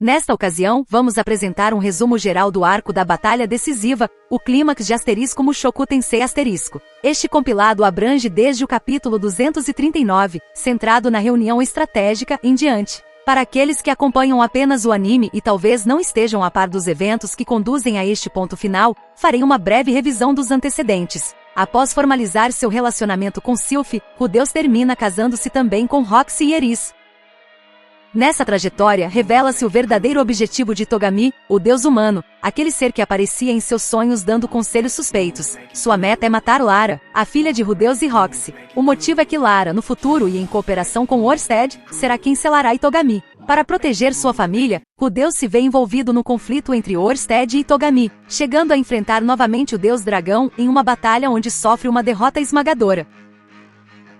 Nesta ocasião, vamos apresentar um resumo geral do arco da batalha decisiva, o clímax de Mushoku Tensei *. Este compilado abrange desde o capítulo 239, centrado na reunião estratégica, em diante. Para aqueles que acompanham apenas o anime e talvez não estejam a par dos eventos que conduzem a este ponto final, farei uma breve revisão dos antecedentes. Após formalizar seu relacionamento com Sylph, Rudeus termina casando-se também com Roxy e Eris. Nessa trajetória, revela-se o verdadeiro objetivo de Togami, o deus humano, aquele ser que aparecia em seus sonhos dando conselhos suspeitos. Sua meta é matar Lara, a filha de Rudeus e Roxy. O motivo é que Lara, no futuro e em cooperação com Orsted, será quem selará Togami. Para proteger sua família, Rudeus se vê envolvido no conflito entre Orsted e Togami, chegando a enfrentar novamente o deus dragão em uma batalha onde sofre uma derrota esmagadora.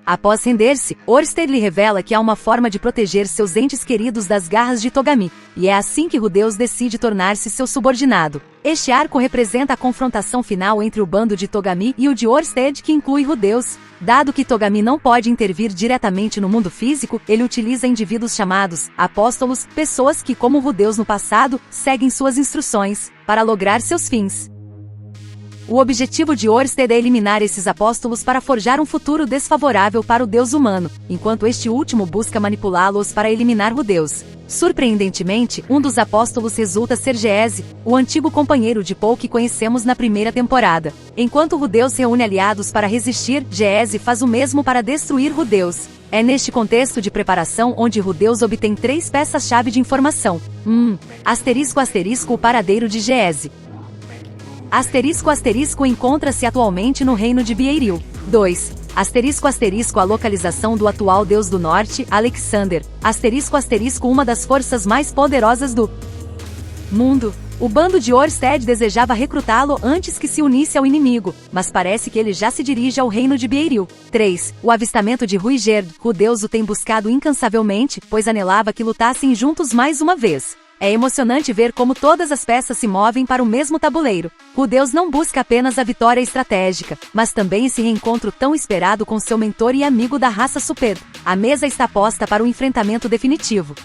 Após render-se, Orsted lhe revela que há uma forma de proteger seus entes queridos das garras de Togami, e é assim que Rudeus decide tornar-se seu subordinado. Este arco representa a confrontação final entre o bando de Togami e o de Orsted, que inclui Rudeus. Dado que Togami não pode intervir diretamente no mundo físico, ele utiliza indivíduos chamados apóstolos, pessoas que, como Rudeus no passado, seguem suas instruções, para lograr seus fins. O objetivo de Orsted é eliminar esses apóstolos para forjar um futuro desfavorável para o deus humano, enquanto este último busca manipulá-los para eliminar Rudeus. Surpreendentemente, um dos apóstolos resulta ser Geese, o antigo companheiro de Paul que conhecemos na primeira temporada. Enquanto Rudeus reúne aliados para resistir, Geese faz o mesmo para destruir Rudeus. É neste contexto de preparação onde Rudeus obtém 3 peças-chave de informação. ***, o paradeiro de Geese. *** encontra-se atualmente no reino de Beiril. 2. ***, a localização do atual deus do norte, Alexander. ***, uma das forças mais poderosas do mundo. O bando de Orsted desejava recrutá-lo antes que se unisse ao inimigo, mas parece que ele já se dirige ao reino de Beiril. 3. O avistamento de Ruigerd. Rudeus o tem buscado incansavelmente, pois anelava que lutassem juntos mais uma vez. É emocionante ver como todas as peças se movem para o mesmo tabuleiro. Rudeus não busca apenas a vitória estratégica, mas também esse reencontro tão esperado com seu mentor e amigo da raça Super. A mesa está posta para o enfrentamento definitivo.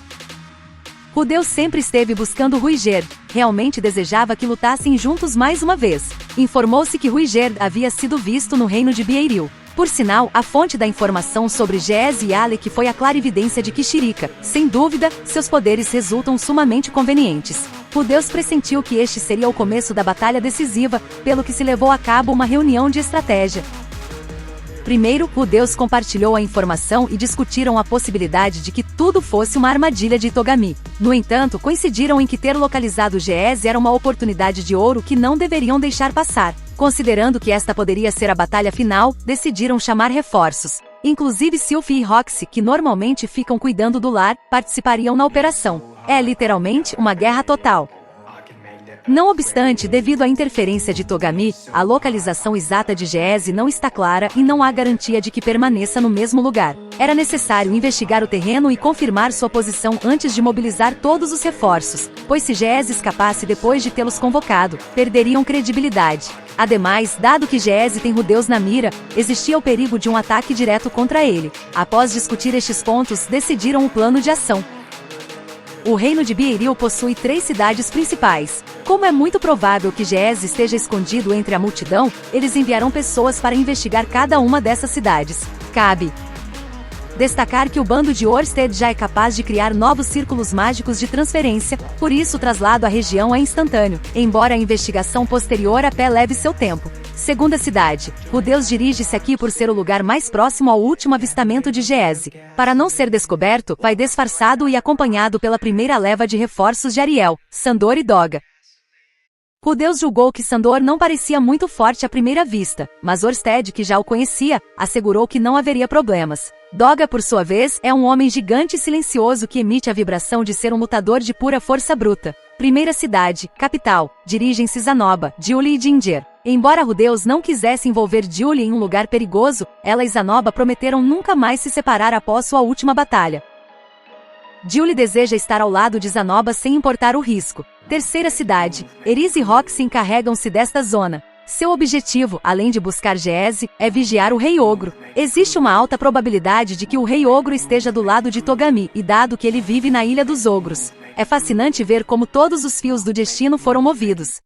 Rudeus sempre esteve buscando Ruigerd, realmente desejava que lutassem juntos mais uma vez. Informou-se que Ruigerd havia sido visto no reino de Beiril. Por sinal, a fonte da informação sobre Geese e Alec foi a clarividência de Kishirika. Sem dúvida, seus poderes resultam sumamente convenientes. Rudeus pressentiu que este seria o começo da batalha decisiva, pelo que se levou a cabo uma reunião de estratégia. Primeiro, Rudeus compartilhou a informação e discutiram a possibilidade de que tudo fosse uma armadilha de Togami. No entanto, coincidiram em que ter localizado Geese era uma oportunidade de ouro que não deveriam deixar passar. Considerando que esta poderia ser a batalha final, decidiram chamar reforços. Inclusive Sylph e Roxy, que normalmente ficam cuidando do lar, participariam na operação. É literalmente uma guerra total. Não obstante, devido à interferência de Togami, a localização exata de Geese não está clara e não há garantia de que permaneça no mesmo lugar. Era necessário investigar o terreno e confirmar sua posição antes de mobilizar todos os reforços, pois se Geese escapasse depois de tê-los convocado, perderiam credibilidade. Ademais, dado que Geese tem Rudeus na mira, existia o perigo de um ataque direto contra ele. Após discutir estes pontos, decidiram o plano de ação. O reino de Beiril possui 3 cidades principais. Como é muito provável que Geese esteja escondido entre a multidão, eles enviarão pessoas para investigar cada uma dessas cidades. Cabe destacar que o bando de Orsted já é capaz de criar novos círculos mágicos de transferência, por isso o traslado à região é instantâneo, embora a investigação posterior a pé leve seu tempo. Segunda cidade, Rudeus dirige-se aqui por ser o lugar mais próximo ao último avistamento de Geese. Para não ser descoberto, vai disfarçado e acompanhado pela primeira leva de reforços de Ariel, Sandor e Doga. Rudeus julgou que Sandor não parecia muito forte à primeira vista, mas Orsted, que já o conhecia, assegurou que não haveria problemas. Doga, por sua vez, é um homem gigante e silencioso que emite a vibração de ser um lutador de pura força bruta. Primeira cidade, capital, dirigem-se Zanoba, Julie e Ginger. Embora Rudeus não quisesse envolver Julie em um lugar perigoso, ela e Zanoba prometeram nunca mais se separar após sua última batalha. Julie deseja estar ao lado de Zanoba sem importar o risco. Terceira cidade, Eris e Roxy encarregam-se desta zona. Seu objetivo, além de buscar Geese, é vigiar o Rei Ogro. Existe uma alta probabilidade de que o Rei Ogro esteja do lado de Togami, e dado que ele vive na Ilha dos Ogros, é fascinante ver como todos os fios do destino foram movidos.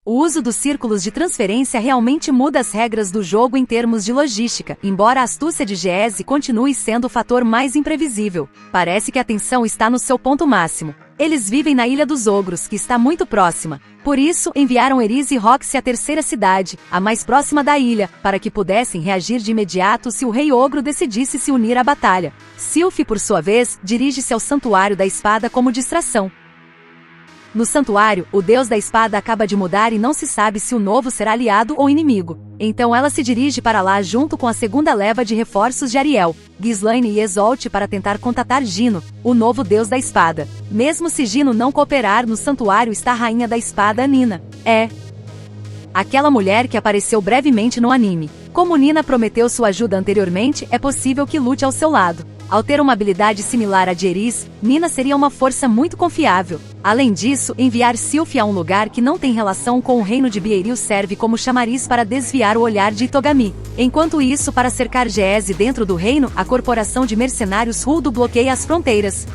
O uso dos círculos de transferência realmente muda as regras do jogo em termos de logística, embora a astúcia de Geese continue sendo o fator mais imprevisível. Parece que a tensão está no seu ponto máximo. Eles vivem na Ilha dos Ogros, que está muito próxima. Por isso, enviaram Eris e Roxy à terceira cidade, a mais próxima da ilha, para que pudessem reagir de imediato se o Rei Ogro decidisse se unir à batalha. Sylph, por sua vez, dirige-se ao Santuário da Espada como distração. No santuário, o deus da espada acaba de mudar e não se sabe se o novo será aliado ou inimigo. Então ela se dirige para lá junto com a segunda leva de reforços de Ariel, Ghislaine e Yseult para tentar contatar Gino, o novo deus da espada. Mesmo se Gino não cooperar, no santuário está a rainha da espada, Nina. É aquela mulher que apareceu brevemente no anime. Como Nina prometeu sua ajuda anteriormente, é possível que lute ao seu lado. Ao ter uma habilidade similar à de Eris, Nina seria uma força muito confiável. Além disso, enviar Sylph a um lugar que não tem relação com o reino de Beeril serve como chamariz para desviar o olhar de Itogami. Enquanto isso, para cercar Geese dentro do reino, a corporação de mercenários Huldo bloqueia as fronteiras.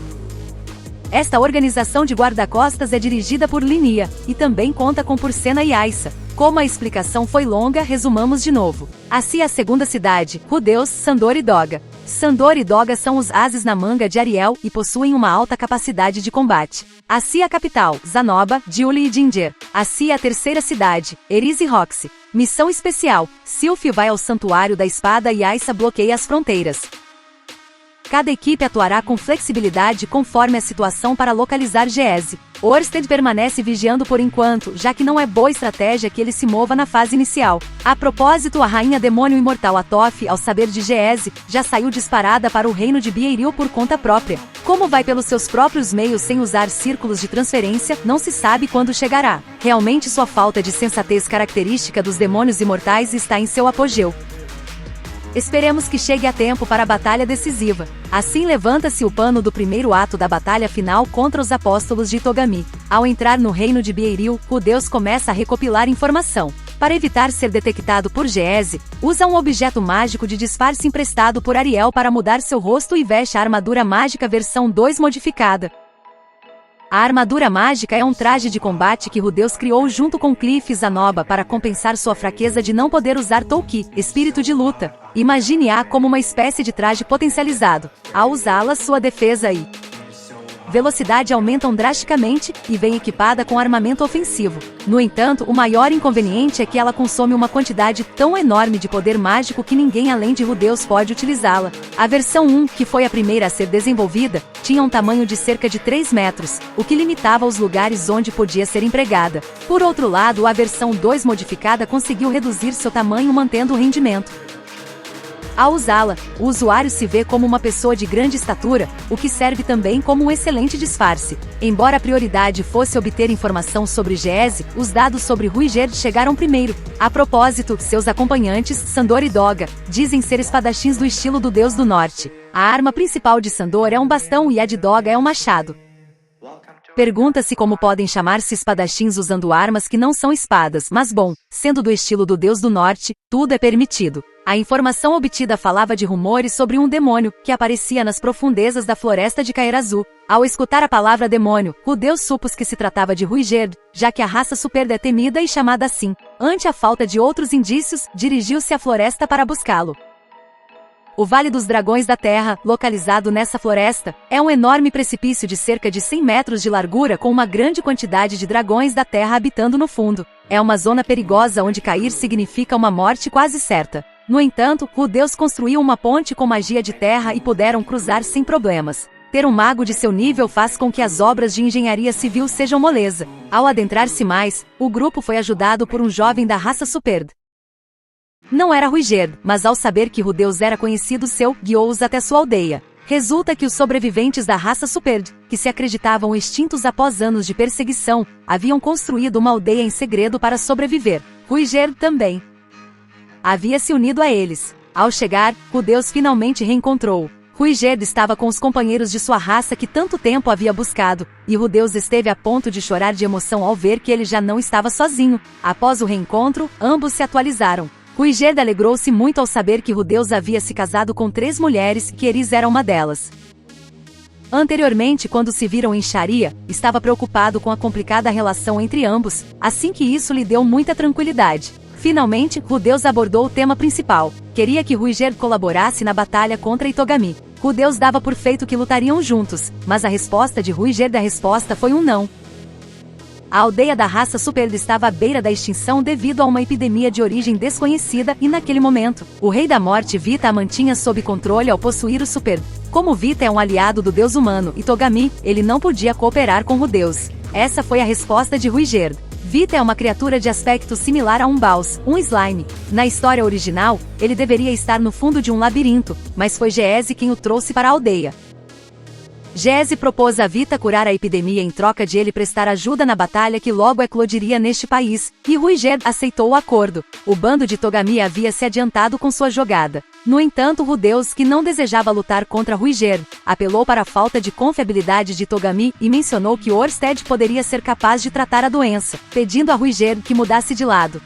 Esta organização de guarda-costas é dirigida por Linia, e também conta com Purcena e Aissa. Como a explicação foi longa, resumamos de novo. Assim a segunda cidade, Rudeus, Sandor e Doga. Sandor e Doga são os ases na manga de Ariel e possuem uma alta capacidade de combate. Assim a capital, Zanoba, Julie e Ginger. Assim a terceira cidade, Eris e Roxy. Missão especial, Sylph vai ao Santuário da Espada e Aissa bloqueia as fronteiras. Cada equipe atuará com flexibilidade conforme a situação para localizar Geese. Orsted permanece vigiando por enquanto, já que não é boa estratégia que ele se mova na fase inicial. A propósito, a rainha demônio imortal Atof, ao saber de Geese, já saiu disparada para o reino de Beeril por conta própria. Como vai pelos seus próprios meios sem usar círculos de transferência, não se sabe quando chegará. Realmente sua falta de sensatez característica dos demônios imortais está em seu apogeu. Esperemos que chegue a tempo para a batalha decisiva. Assim levanta-se o pano do primeiro ato da batalha final contra os apóstolos de Itogami. Ao entrar no reino de Beeril, o deus começa a recopilar informação. Para evitar ser detectado por Geese, usa um objeto mágico de disfarce emprestado por Ariel para mudar seu rosto e veste a armadura mágica versão 2 modificada. A armadura mágica é um traje de combate que Rudeus criou junto com Cliff e Zanoba para compensar sua fraqueza de não poder usar Touki, espírito de luta. Imagine-a como uma espécie de traje potencializado. Ao usá-la, sua defesa e velocidade aumentam drasticamente, e vem equipada com armamento ofensivo. No entanto, o maior inconveniente é que ela consome uma quantidade tão enorme de poder mágico que ninguém além de Rudeus pode utilizá-la. A versão 1, que foi a primeira a ser desenvolvida, tinha um tamanho de cerca de 3 metros, o que limitava os lugares onde podia ser empregada. Por outro lado, a versão 2 modificada conseguiu reduzir seu tamanho mantendo o rendimento. Ao usá-la, o usuário se vê como uma pessoa de grande estatura, o que serve também como um excelente disfarce. Embora a prioridade fosse obter informação sobre Geese, os dados sobre Ruigerd chegaram primeiro. A propósito, seus acompanhantes, Sandor e Doga, dizem ser espadachins do estilo do Deus do Norte. A arma principal de Sandor é um bastão e a de Doga é um machado. Pergunta-se como podem chamar-se espadachins usando armas que não são espadas, mas bom, sendo do estilo do Deus do Norte, tudo é permitido. A informação obtida falava de rumores sobre um demônio, que aparecia nas profundezas da floresta de Kaerazu. Ao escutar a palavra demônio, Rudeus supôs que se tratava de Ruigerd, já que a raça Superd é temida e chamada assim. Ante a falta de outros indícios, dirigiu-se à floresta para buscá-lo. O Vale dos Dragões da Terra, localizado nessa floresta, é um enorme precipício de cerca de 100 metros de largura com uma grande quantidade de dragões da Terra habitando no fundo. É uma zona perigosa onde cair significa uma morte quase certa. No entanto, Rudeus construiu uma ponte com magia de terra e puderam cruzar sem problemas. Ter um mago de seu nível faz com que as obras de engenharia civil sejam moleza. Ao adentrar-se mais, o grupo foi ajudado por um jovem da raça Superd. Não era Ruigerd, mas ao saber que Rudeus era conhecido guiou-os até sua aldeia. Resulta que os sobreviventes da raça Superd, que se acreditavam extintos após anos de perseguição, haviam construído uma aldeia em segredo para sobreviver. Ruigerd também havia se unido a eles. Ao chegar, Rudeus finalmente reencontrou-o. Ruigerd estava com os companheiros de sua raça que tanto tempo havia buscado, e Rudeus esteve a ponto de chorar de emoção ao ver que ele já não estava sozinho. Após o reencontro, ambos se atualizaram. Ruigerd alegrou-se muito ao saber que Rudeus havia se casado com 3 mulheres, que Eris era uma delas. Anteriormente, quando se viram em Sharia, estava preocupado com a complicada relação entre ambos, assim que isso lhe deu muita tranquilidade. Finalmente, Rudeus abordou o tema principal. Queria que Ruigerd colaborasse na batalha contra Itogami. Rudeus dava por feito que lutariam juntos, mas a resposta de Ruigerd foi um não. A aldeia da raça Superd estava à beira da extinção devido a uma epidemia de origem desconhecida e naquele momento, o Rei da Morte Vita a mantinha sob controle ao possuir o Superd. Como Vita é um aliado do deus humano Itogami, ele não podia cooperar com Rudeus. Essa foi a resposta de Ruigerd. Vita é uma criatura de aspecto similar a um Baus, um slime. Na história original, ele deveria estar no fundo de um labirinto, mas foi Geese quem o trouxe para a aldeia. Geese propôs a Vita curar a epidemia em troca de ele prestar ajuda na batalha que logo eclodiria neste país, e Ruigerd aceitou o acordo. O bando de Itogami havia se adiantado com sua jogada. No entanto, Rudeus, que não desejava lutar contra Ruigerd, apelou para a falta de confiabilidade de Itogami e mencionou que Orsted poderia ser capaz de tratar a doença, pedindo a Ruigerd que mudasse de lado.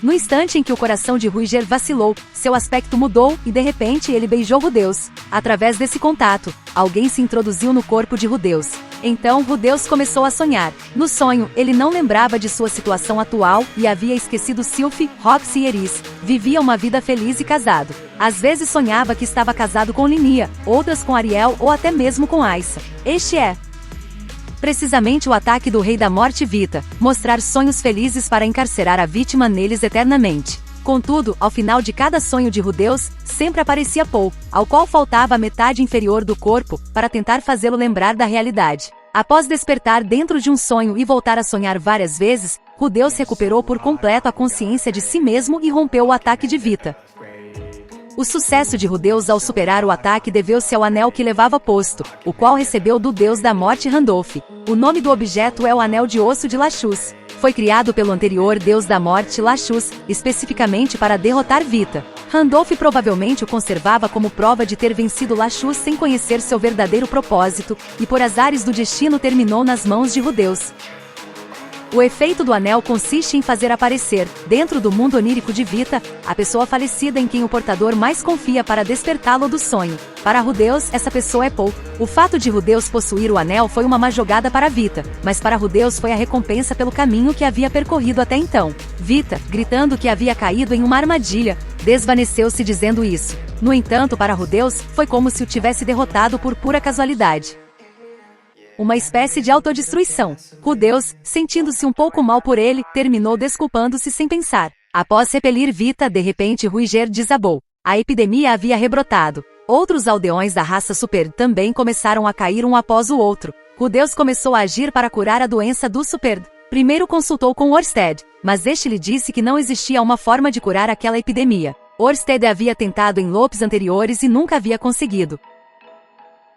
No instante em que o coração de Ruigerd vacilou, seu aspecto mudou e de repente ele beijou Rudeus. Através desse contato, alguém se introduziu no corpo de Rudeus. Então Rudeus começou a sonhar. No sonho, ele não lembrava de sua situação atual e havia esquecido Sylph, Roxy e Eris. Vivia uma vida feliz e casado. Às vezes sonhava que estava casado com Linia, outras com Ariel ou até mesmo com Aissa. Este é precisamente o ataque do Rei da Morte Vita, mostrar sonhos felizes para encarcerar a vítima neles eternamente. Contudo, ao final de cada sonho de Rudeus, sempre aparecia Paul, ao qual faltava a metade inferior do corpo, para tentar fazê-lo lembrar da realidade. Após despertar dentro de um sonho e voltar a sonhar várias vezes, Rudeus recuperou por completo a consciência de si mesmo e rompeu o ataque de Vita. O sucesso de Rudeus ao superar o ataque deveu-se ao anel que levava posto, o qual recebeu do deus da morte Randolph. O nome do objeto é o Anel de Osso de Lachus. Foi criado pelo anterior deus da morte Lachus, especificamente para derrotar Vita. Randolph provavelmente o conservava como prova de ter vencido Lachus sem conhecer seu verdadeiro propósito, e por azares do destino terminou nas mãos de Rudeus. O efeito do anel consiste em fazer aparecer, dentro do mundo onírico de Vita, a pessoa falecida em quem o portador mais confia para despertá-lo do sonho. Para Rudeus, essa pessoa é Paul. O fato de Rudeus possuir o anel foi uma má jogada para Vita, mas para Rudeus foi a recompensa pelo caminho que havia percorrido até então. Vita, gritando que havia caído em uma armadilha, desvaneceu-se dizendo isso. No entanto, para Rudeus, foi como se o tivesse derrotado por pura casualidade. Uma espécie de autodestruição. Rudeus, sentindo-se um pouco mal por ele, terminou desculpando-se sem pensar. Após repelir Vita, de repente Ruigerd desabou. A epidemia havia rebrotado. Outros aldeões da raça Superd também começaram a cair um após o outro. Rudeus começou a agir para curar a doença do Superd. Primeiro consultou com Orsted, mas este lhe disse que não existia uma forma de curar aquela epidemia. Orsted havia tentado em lopes anteriores e nunca havia conseguido.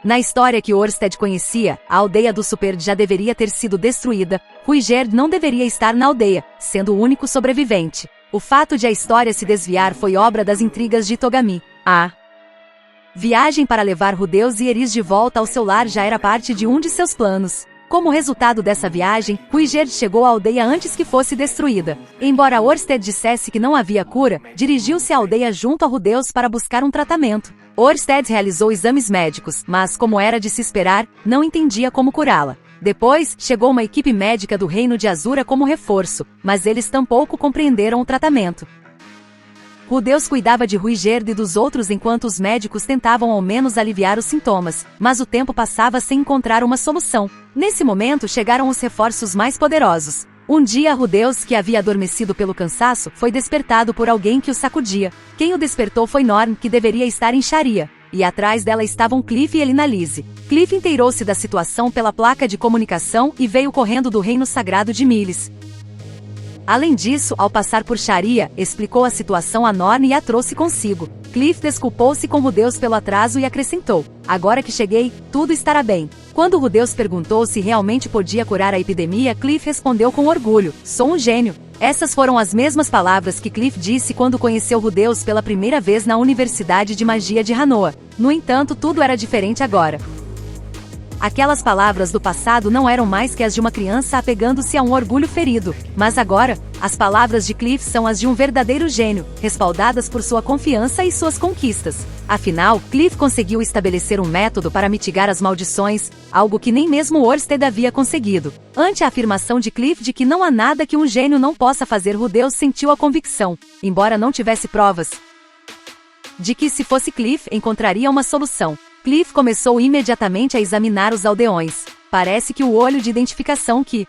Na história que Orsted conhecia, a aldeia do Superd já deveria ter sido destruída. Ruigerd não deveria estar na aldeia, sendo o único sobrevivente. O fato de a história se desviar foi obra das intrigas de Itogami. A viagem para levar Rudeus e Eris de volta ao seu lar já era parte de um de seus planos. Como resultado dessa viagem, Ruigerd chegou à aldeia antes que fosse destruída. Embora Orsted dissesse que não havia cura, dirigiu-se à aldeia junto a Rudeus para buscar um tratamento. Orsted realizou exames médicos, mas, como era de se esperar, não entendia como curá-la. Depois, chegou uma equipe médica do Reino de Azura como reforço, mas eles tampouco compreenderam o tratamento. Rudeus cuidava de Ruigerd e dos outros enquanto os médicos tentavam ao menos aliviar os sintomas, mas o tempo passava sem encontrar uma solução. Nesse momento chegaram os reforços mais poderosos. Um dia Rudeus, que havia adormecido pelo cansaço, foi despertado por alguém que o sacudia. Quem o despertou foi Norn, que deveria estar em Sharia, e atrás dela estavam Cliff e Elinalise. Cliff inteirou-se da situação pela placa de comunicação e veio correndo do reino sagrado de Milis. Além disso, ao passar por Sharia, explicou a situação a Norn e a trouxe consigo. Cliff desculpou-se com Rudeus pelo atraso e acrescentou: agora que cheguei, tudo estará bem. Quando Rudeus perguntou se realmente podia curar a epidemia, Cliff respondeu com orgulho: sou um gênio. Essas foram as mesmas palavras que Cliff disse quando conheceu Rudeus pela primeira vez na Universidade de Magia de Hanoa. No entanto, tudo era diferente agora. Aquelas palavras do passado não eram mais que as de uma criança apegando-se a um orgulho ferido, mas agora, as palavras de Cliff são as de um verdadeiro gênio, respaldadas por sua confiança e suas conquistas. Afinal, Cliff conseguiu estabelecer um método para mitigar as maldições, algo que nem mesmo Orsted havia conseguido. Ante a afirmação de Cliff de que não há nada que um gênio não possa fazer, Rudeus sentiu a convicção, embora não tivesse provas, de que se fosse Cliff, encontraria uma solução. Cliff começou imediatamente a examinar os aldeões. Parece que o olho de identificação que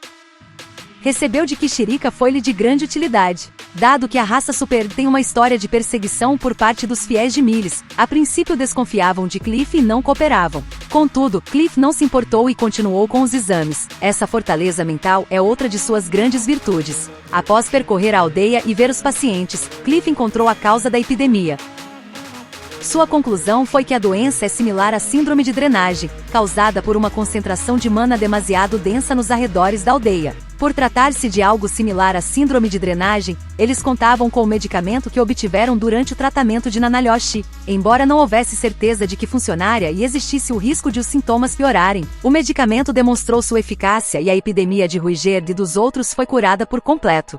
recebeu de Kishirika foi-lhe de grande utilidade. Dado que a raça Super tem uma história de perseguição por parte dos fiéis de Miles, a princípio desconfiavam de Cliff e não cooperavam. Contudo, Cliff não se importou e continuou com os exames. Essa fortaleza mental é outra de suas grandes virtudes. Após percorrer a aldeia e ver os pacientes, Cliff encontrou a causa da epidemia. Sua conclusão foi que a doença é similar à síndrome de drenagem, causada por uma concentração de mana demasiado densa nos arredores da aldeia. Por tratar-se de algo similar à síndrome de drenagem, eles contavam com o medicamento que obtiveram durante o tratamento de Nanalyoshi. Embora não houvesse certeza de que funcionaria e existisse o risco de os sintomas piorarem, o medicamento demonstrou sua eficácia e a epidemia de Ruigerd e dos outros foi curada por completo.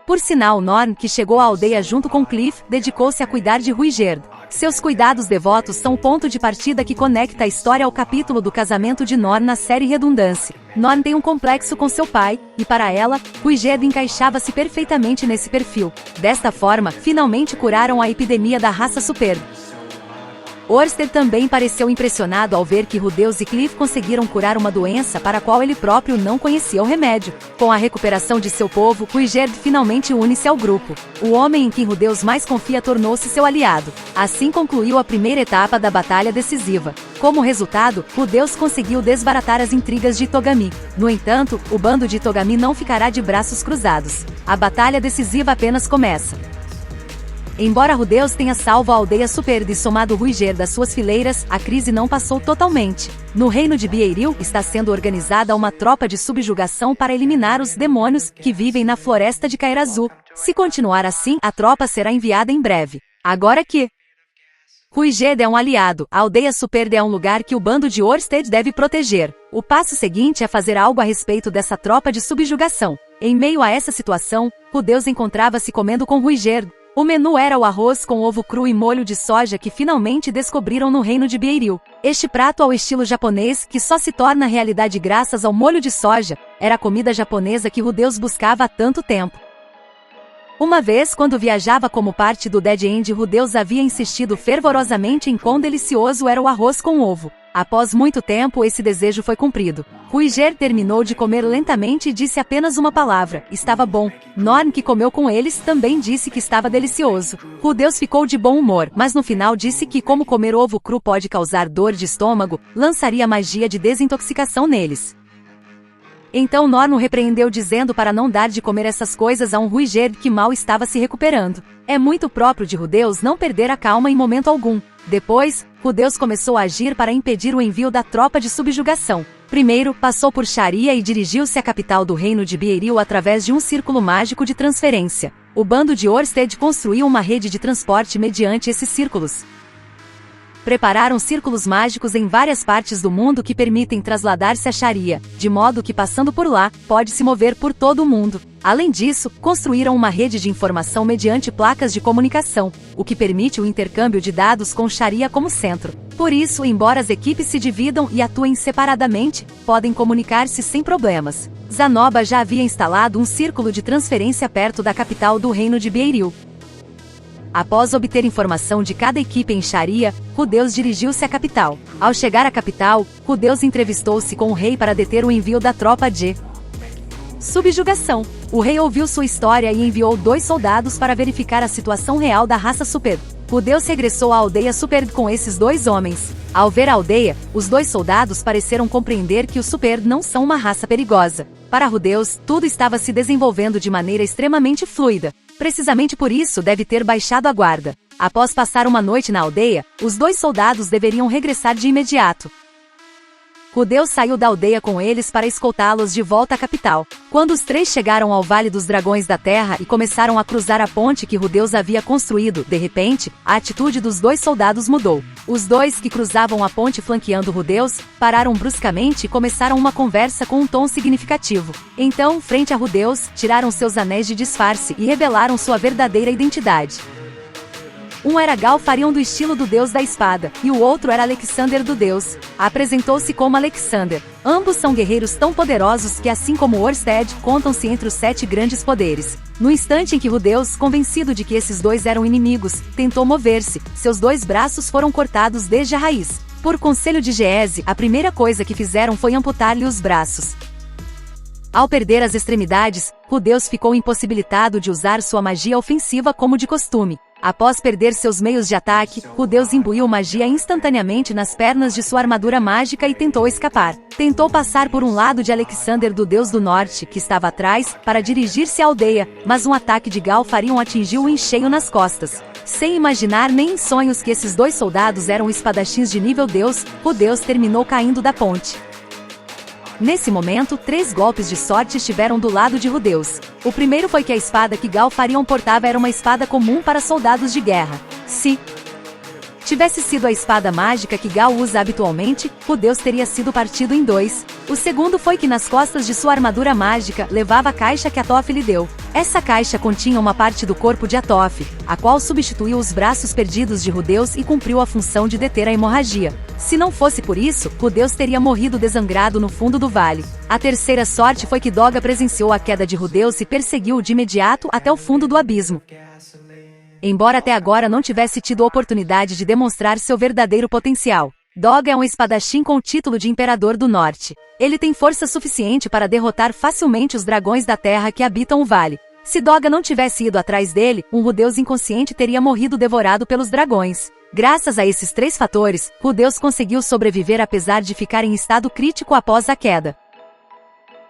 Por sinal, Norn, que chegou à aldeia junto com Cliff, dedicou-se a cuidar de Ruigerd. Seus cuidados devotos são o ponto de partida que conecta a história ao capítulo do casamento de Norn na série Redundância. Norn tem um complexo com seu pai, e para ela, Ruigerd encaixava-se perfeitamente nesse perfil. Desta forma, finalmente curaram a epidemia da raça Super. Orsted também pareceu impressionado ao ver que Rudeus e Cliff conseguiram curar uma doença para a qual ele próprio não conhecia o remédio. Com a recuperação de seu povo, Ruigerd finalmente une-se ao grupo. O homem em quem Rudeus mais confia tornou-se seu aliado. Assim concluiu a primeira etapa da batalha decisiva. Como resultado, Rudeus conseguiu desbaratar as intrigas de Itogami. No entanto, o bando de Itogami não ficará de braços cruzados. A batalha decisiva apenas começa. Embora Rudeus tenha salvo a aldeia Super e somado Ruigerd das suas fileiras, a crise não passou totalmente. No reino de Biairil está sendo organizada uma tropa de subjugação para eliminar os demônios que vivem na floresta de Kairazu. Se continuar assim, a tropa será enviada em breve. Agora que Ruigerd é um aliado, a aldeia Super é um lugar que o bando de Orsted deve proteger. O passo seguinte é fazer algo a respeito dessa tropa de subjugação. Em meio a essa situação, Rudeus encontrava-se comendo com Ruigerd. O menu era o arroz com ovo cru e molho de soja que finalmente descobriram no reino de Biairil. Este prato ao estilo japonês, que só se torna realidade graças ao molho de soja, era a comida japonesa que Rudeus buscava há tanto tempo. Uma vez, quando viajava como parte do Dead End, Rudeus havia insistido fervorosamente em quão delicioso era o arroz com ovo. Após muito tempo, esse desejo foi cumprido. Ruigerd terminou de comer lentamente e disse apenas uma palavra: estava bom. Norn, que comeu com eles, também disse que estava delicioso. Rudeus ficou de bom humor, mas no final disse que, como comer ovo cru pode causar dor de estômago, lançaria magia de desintoxicação neles. Então Norn o repreendeu dizendo para não dar de comer essas coisas a um Ruigerd que mal estava se recuperando. É muito próprio de Rudeus não perder a calma em momento algum. Depois, Rudeus começou a agir para impedir o envio da tropa de subjugação. Primeiro, passou por Sharia e dirigiu-se à capital do reino de Biairil através de um círculo mágico de transferência. O bando de Orsted construiu uma rede de transporte mediante esses círculos. Prepararam círculos mágicos em várias partes do mundo que permitem trasladar-se a Sharia, de modo que passando por lá, pode se mover por todo o mundo. Além disso, construíram uma rede de informação mediante placas de comunicação, o que permite o intercâmbio de dados com Sharia como centro. Por isso, embora as equipes se dividam e atuem separadamente, podem comunicar-se sem problemas. Zanoba já havia instalado um círculo de transferência perto da capital do reino de Biairil. Após obter informação de cada equipe em Sharia, Rudeus dirigiu-se à capital. Ao chegar à capital, Rudeus entrevistou-se com o rei para deter o envio da tropa de subjugação. O rei ouviu sua história e enviou 2 soldados para verificar a situação real da raça Super. Rudeus regressou à aldeia Super com esses 2 homens. Ao ver a aldeia, os 2 soldados pareceram compreender que os Super não são uma raça perigosa. Para Rudeus, tudo estava se desenvolvendo de maneira extremamente fluida. Precisamente por isso deve ter baixado a guarda. Após passar uma noite na aldeia, os 2 soldados deveriam regressar de imediato. Rudeus saiu da aldeia com eles para escoltá-los de volta à capital. Quando os 3 chegaram ao Vale dos Dragões da Terra e começaram a cruzar a ponte que Rudeus havia construído, de repente, a atitude dos 2 soldados mudou. Os 2 que cruzavam a ponte flanqueando Rudeus, pararam bruscamente e começaram uma conversa com um tom significativo. Então, frente a Rudeus, tiraram seus anéis de disfarce e revelaram sua verdadeira identidade. Um era Galfarion do estilo do deus da espada, e o outro era Alexander do deus. Apresentou-se como Alexander. Ambos são guerreiros tão poderosos que, assim como Orsted, contam-se entre os 7 grandes poderes. No instante em que Rudeus, convencido de que esses 2 eram inimigos, tentou mover-se, seus 2 braços foram cortados desde a raiz. Por conselho de Geese, a primeira coisa que fizeram foi amputar-lhe os braços. Ao perder as extremidades, Rudeus ficou impossibilitado de usar sua magia ofensiva como de costume. Após perder seus meios de ataque, Rudeus imbuiu magia instantaneamente nas pernas de sua armadura mágica e tentou escapar. Tentou passar por um lado de Alexander do Deus do Norte, que estava atrás, para dirigir-se à aldeia, mas um ataque de Galfarion atingiu-o em cheio nas costas. Sem imaginar nem em sonhos que esses 2 soldados eram espadachins de nível Deus, Rudeus terminou caindo da ponte. Nesse momento, 3 golpes de sorte estiveram do lado de Rudeus. O primeiro foi que a espada que Galfarion portava era uma espada comum para soldados de guerra. Se tivesse sido a espada mágica que Gal usa habitualmente, Rudeus teria sido partido em 2. O segundo foi que nas costas de sua armadura mágica levava a caixa que Atof lhe deu. Essa caixa continha uma parte do corpo de Atof, a qual substituiu os braços perdidos de Rudeus e cumpriu a função de deter a hemorragia. Se não fosse por isso, Rudeus teria morrido desangrado no fundo do vale. A terceira sorte foi que Doga presenciou a queda de Rudeus e perseguiu-o de imediato até o fundo do abismo. Embora até agora não tivesse tido a oportunidade de demonstrar seu verdadeiro potencial, Doga é um espadachim com o título de Imperador do Norte. Ele tem força suficiente para derrotar facilmente os dragões da terra que habitam o vale. Se Doga não tivesse ido atrás dele, um Rudeus inconsciente teria morrido devorado pelos dragões. Graças a esses 3 fatores, Rudeus conseguiu sobreviver apesar de ficar em estado crítico após a queda.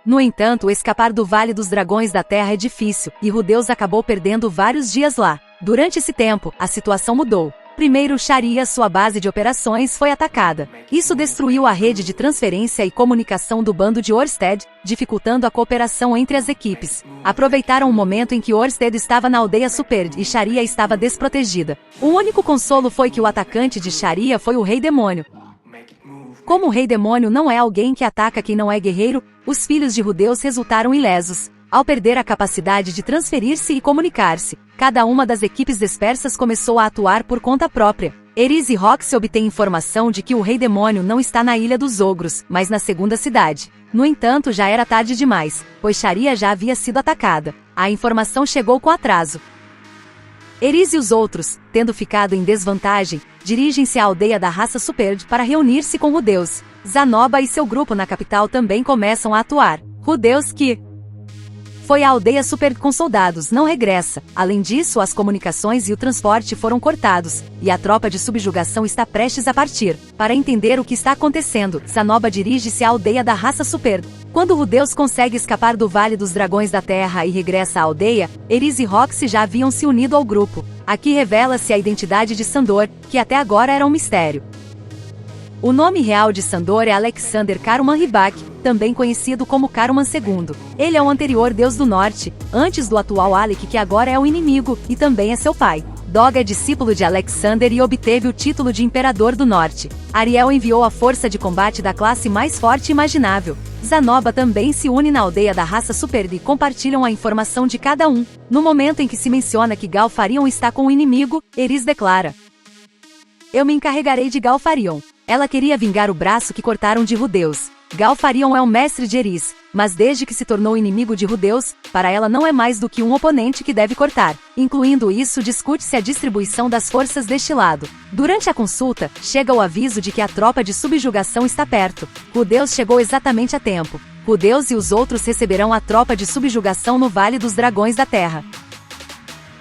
No entanto, escapar do Vale dos Dragões da Terra é difícil, e Rudeus acabou perdendo vários dias lá. Durante esse tempo, a situação mudou. Primeiro, Sharia, sua base de operações, foi atacada. Isso destruiu a rede de transferência e comunicação do bando de Orsted, dificultando a cooperação entre as equipes. Aproveitaram o momento em que Orsted estava na aldeia Superd e Sharia estava desprotegida. O único consolo foi que o atacante de Sharia foi o Rei Demônio. Como o Rei Demônio não é alguém que ataca quem não é guerreiro, os filhos de Rudeus resultaram ilesos. Ao perder a capacidade de transferir-se e comunicar-se, cada uma das equipes dispersas começou a atuar por conta própria. Eris e Roxy obtêm informação de que o Rei Demônio não está na Ilha dos Ogros, mas na segunda cidade. No entanto, já era tarde demais, pois Sharia já havia sido atacada. A informação chegou com atraso. Eris e os outros, tendo ficado em desvantagem, dirigem-se à aldeia da raça Superd para reunir-se com Rudeus. Zanoba e seu grupo na capital também começam a atuar. Rudeus, que foi à aldeia Superd com soldados, não regressa. Além disso, as comunicações e o transporte foram cortados, e a tropa de subjugação está prestes a partir. Para entender o que está acontecendo, Zanoba dirige-se à aldeia da raça Superd. Quando Rudeus consegue escapar do Vale dos Dragões da Terra e regressa à aldeia, Eris e Roxy já haviam se unido ao grupo. Aqui revela-se a identidade de Sandor, que até agora era um mistério. O nome real de Sandor é Alexander Caruman Rybak, também conhecido como Caruman II. Ele é o anterior deus do norte, antes do atual Alec, que agora é o inimigo, e também é seu pai. Doga é discípulo de Alexander e obteve o título de Imperador do Norte. Ariel enviou a força de combate da classe mais forte imaginável. Zanoba também se une na aldeia da raça Superd e compartilham a informação de cada um. No momento em que se menciona que Galfarion está com o inimigo, Eris declara: "Eu me encarregarei de Galfarion." Ela queria vingar o braço que cortaram de Rudeus. Galfarion é o mestre de Eris, mas desde que se tornou inimigo de Rudeus, para ela não é mais do que um oponente que deve cortar. Incluindo isso, discute-se a distribuição das forças deste lado. Durante a consulta, chega o aviso de que a tropa de subjugação está perto. Rudeus chegou exatamente a tempo. Rudeus e os outros receberão a tropa de subjugação no Vale dos Dragões da Terra.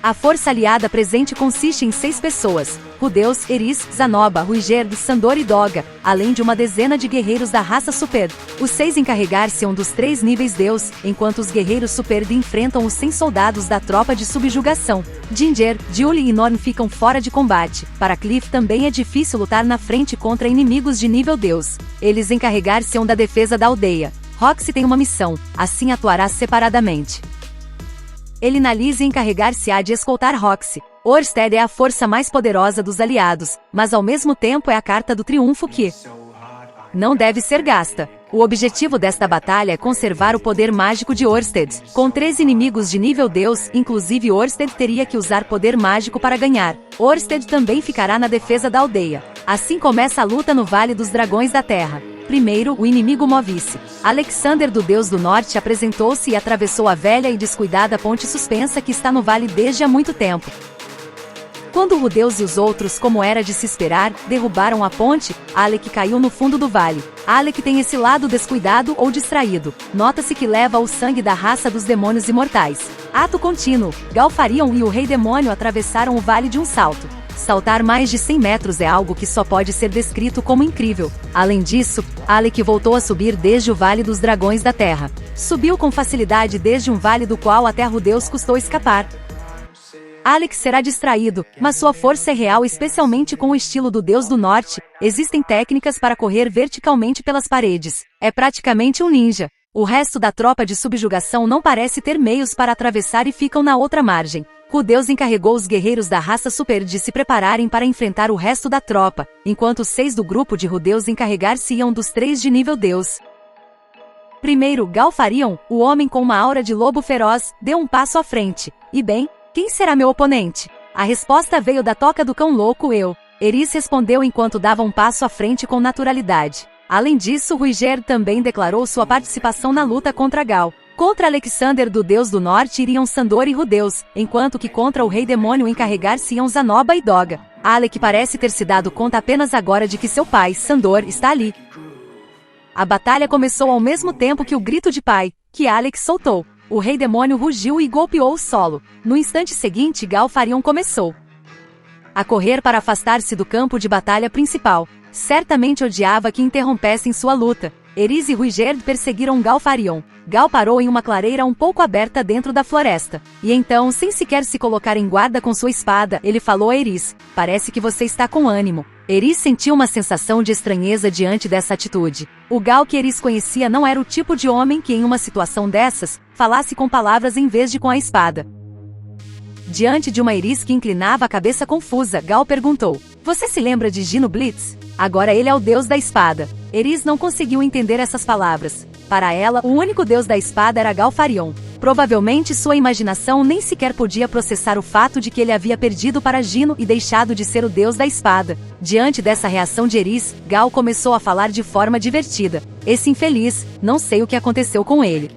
A força aliada presente consiste em 6 pessoas: Rudeus, Eris, Zanoba, Ruigerd, Sandor e Doga, além de uma dezena de guerreiros da raça Super. Os 6 encarregar-se-ão dos 3 níveis Deus, enquanto os guerreiros Super enfrentam os 100 soldados da tropa de subjugação. Ginger, Julie e Norn ficam fora de combate. Para Cliff também é difícil lutar na frente contra inimigos de nível Deus. Eles encarregar-se-ão da defesa da aldeia. Roxy tem uma missão, assim atuará separadamente. Elinalise encarregar-se-á de escoltar Roxy. Orsted é a força mais poderosa dos aliados, mas ao mesmo tempo é a carta do triunfo que não deve ser gasta. O objetivo desta batalha é conservar o poder mágico de Orsted. Com 3 inimigos de nível Deus, inclusive Orsted teria que usar poder mágico para ganhar. Orsted também ficará na defesa da aldeia. Assim começa a luta no Vale dos Dragões da Terra. Primeiro, o inimigo move-se. Alexander do Deus do Norte apresentou-se e atravessou a velha e descuidada ponte suspensa que está no vale desde há muito tempo. Quando Rudeus e os outros, como era de se esperar, derrubaram a ponte, Alec caiu no fundo do vale. Alec tem esse lado descuidado ou distraído. Nota-se que leva o sangue da raça dos demônios imortais. Ato contínuo. Galfarion e o Rei Demônio atravessaram o vale de um salto. Saltar mais de 100 metros é algo que só pode ser descrito como incrível. Além disso, Alec voltou a subir desde o Vale dos Dragões da Terra. Subiu com facilidade desde um vale do qual até Rudeus custou escapar. Alec será distraído, mas sua força é real, especialmente com o estilo do Deus do Norte. Existem técnicas para correr verticalmente pelas paredes. É praticamente um ninja. O resto da tropa de subjugação não parece ter meios para atravessar e ficam na outra margem. Rudeus encarregou os guerreiros da raça Super de se prepararem para enfrentar o resto da tropa, enquanto os 6 do grupo de Rudeus encarregar-se-iam dos 3 de nível Deus. Primeiro, Galfarion, o homem com uma aura de lobo feroz, deu um passo à frente. E bem, quem será meu oponente? A resposta veio da toca do cão louco eu. Eris respondeu enquanto dava um passo à frente com naturalidade. Além disso, Ruigerd também declarou sua participação na luta contra Gal. Contra Alexander do Deus do Norte iriam Sandor e Rudeus, enquanto que contra o Rei Demônio encarregar-se-iam Zanoba e Doga. Alec parece ter se dado conta apenas agora de que seu pai, Sandor, está ali. A batalha começou ao mesmo tempo que o grito de pai, que Alec soltou. O Rei Demônio rugiu e golpeou o solo. No instante seguinte, Galfarion começou a correr para afastar-se do campo de batalha principal. Certamente odiava que interrompessem sua luta. Eris e Ruigerd perseguiram Galfarion. Gal parou em uma clareira um pouco aberta dentro da floresta. E então, sem sequer se colocar em guarda com sua espada, ele falou a Eris: "Parece que você está com ânimo." Eris sentiu uma sensação de estranheza diante dessa atitude. O Gal que Eris conhecia não era o tipo de homem que, em uma situação dessas, falasse com palavras em vez de com a espada. Diante de uma Eris que inclinava a cabeça confusa, Gal perguntou: "Você se lembra de Gino Blitz? Agora ele é o deus da espada." Eris não conseguiu entender essas palavras. Para ela, o único deus da espada era Galfarion. Provavelmente sua imaginação nem sequer podia processar o fato de que ele havia perdido para Gino e deixado de ser o deus da espada. Diante dessa reação de Eris, Gal começou a falar de forma divertida: "Esse infeliz, não sei o que aconteceu com ele.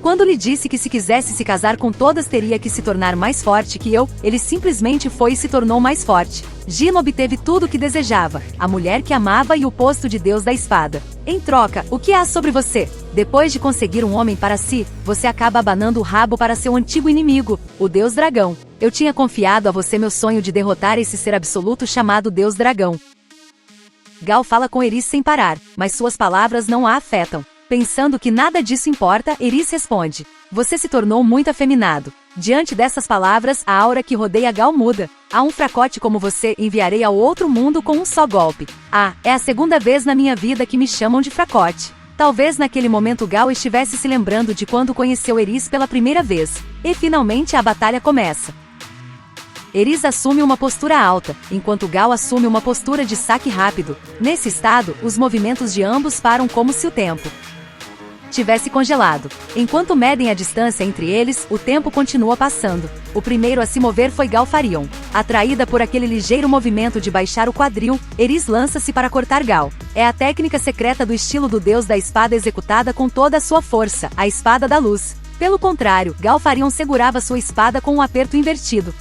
Quando lhe disse que se quisesse se casar com todas teria que se tornar mais forte que eu, ele simplesmente foi e se tornou mais forte. Gino obteve tudo o que desejava, a mulher que amava e o posto de Deus da espada. Em troca, o que há sobre você? Depois de conseguir um homem para si, você acaba abanando o rabo para seu antigo inimigo, o Deus Dragão. Eu tinha confiado a você meu sonho de derrotar esse ser absoluto chamado Deus Dragão." Gal fala com Eris sem parar, mas suas palavras não a afetam. Pensando que nada disso importa, Eris responde: "Você se tornou muito afeminado." Diante dessas palavras, a aura que rodeia Gal muda. "A um fracote como você, enviarei ao outro mundo com um só golpe." Ah, é a segunda vez na minha vida que me chamam de fracote. Talvez naquele momento Gal estivesse se lembrando de quando conheceu Eris pela primeira vez. E finalmente a batalha começa. Eris assume uma postura alta, enquanto Gal assume uma postura de saque rápido. Nesse estado, os movimentos de ambos param como se o tempo tivesse congelado. Enquanto medem a distância entre eles, o tempo continua passando. O primeiro a se mover foi Galfarion. Atraída por aquele ligeiro movimento de baixar o quadril, Eris lança-se para cortar Gal. É a técnica secreta do estilo do Deus da Espada executada com toda a sua força, a Espada da Luz. Pelo contrário, Galfarion segurava sua espada com um aperto invertido.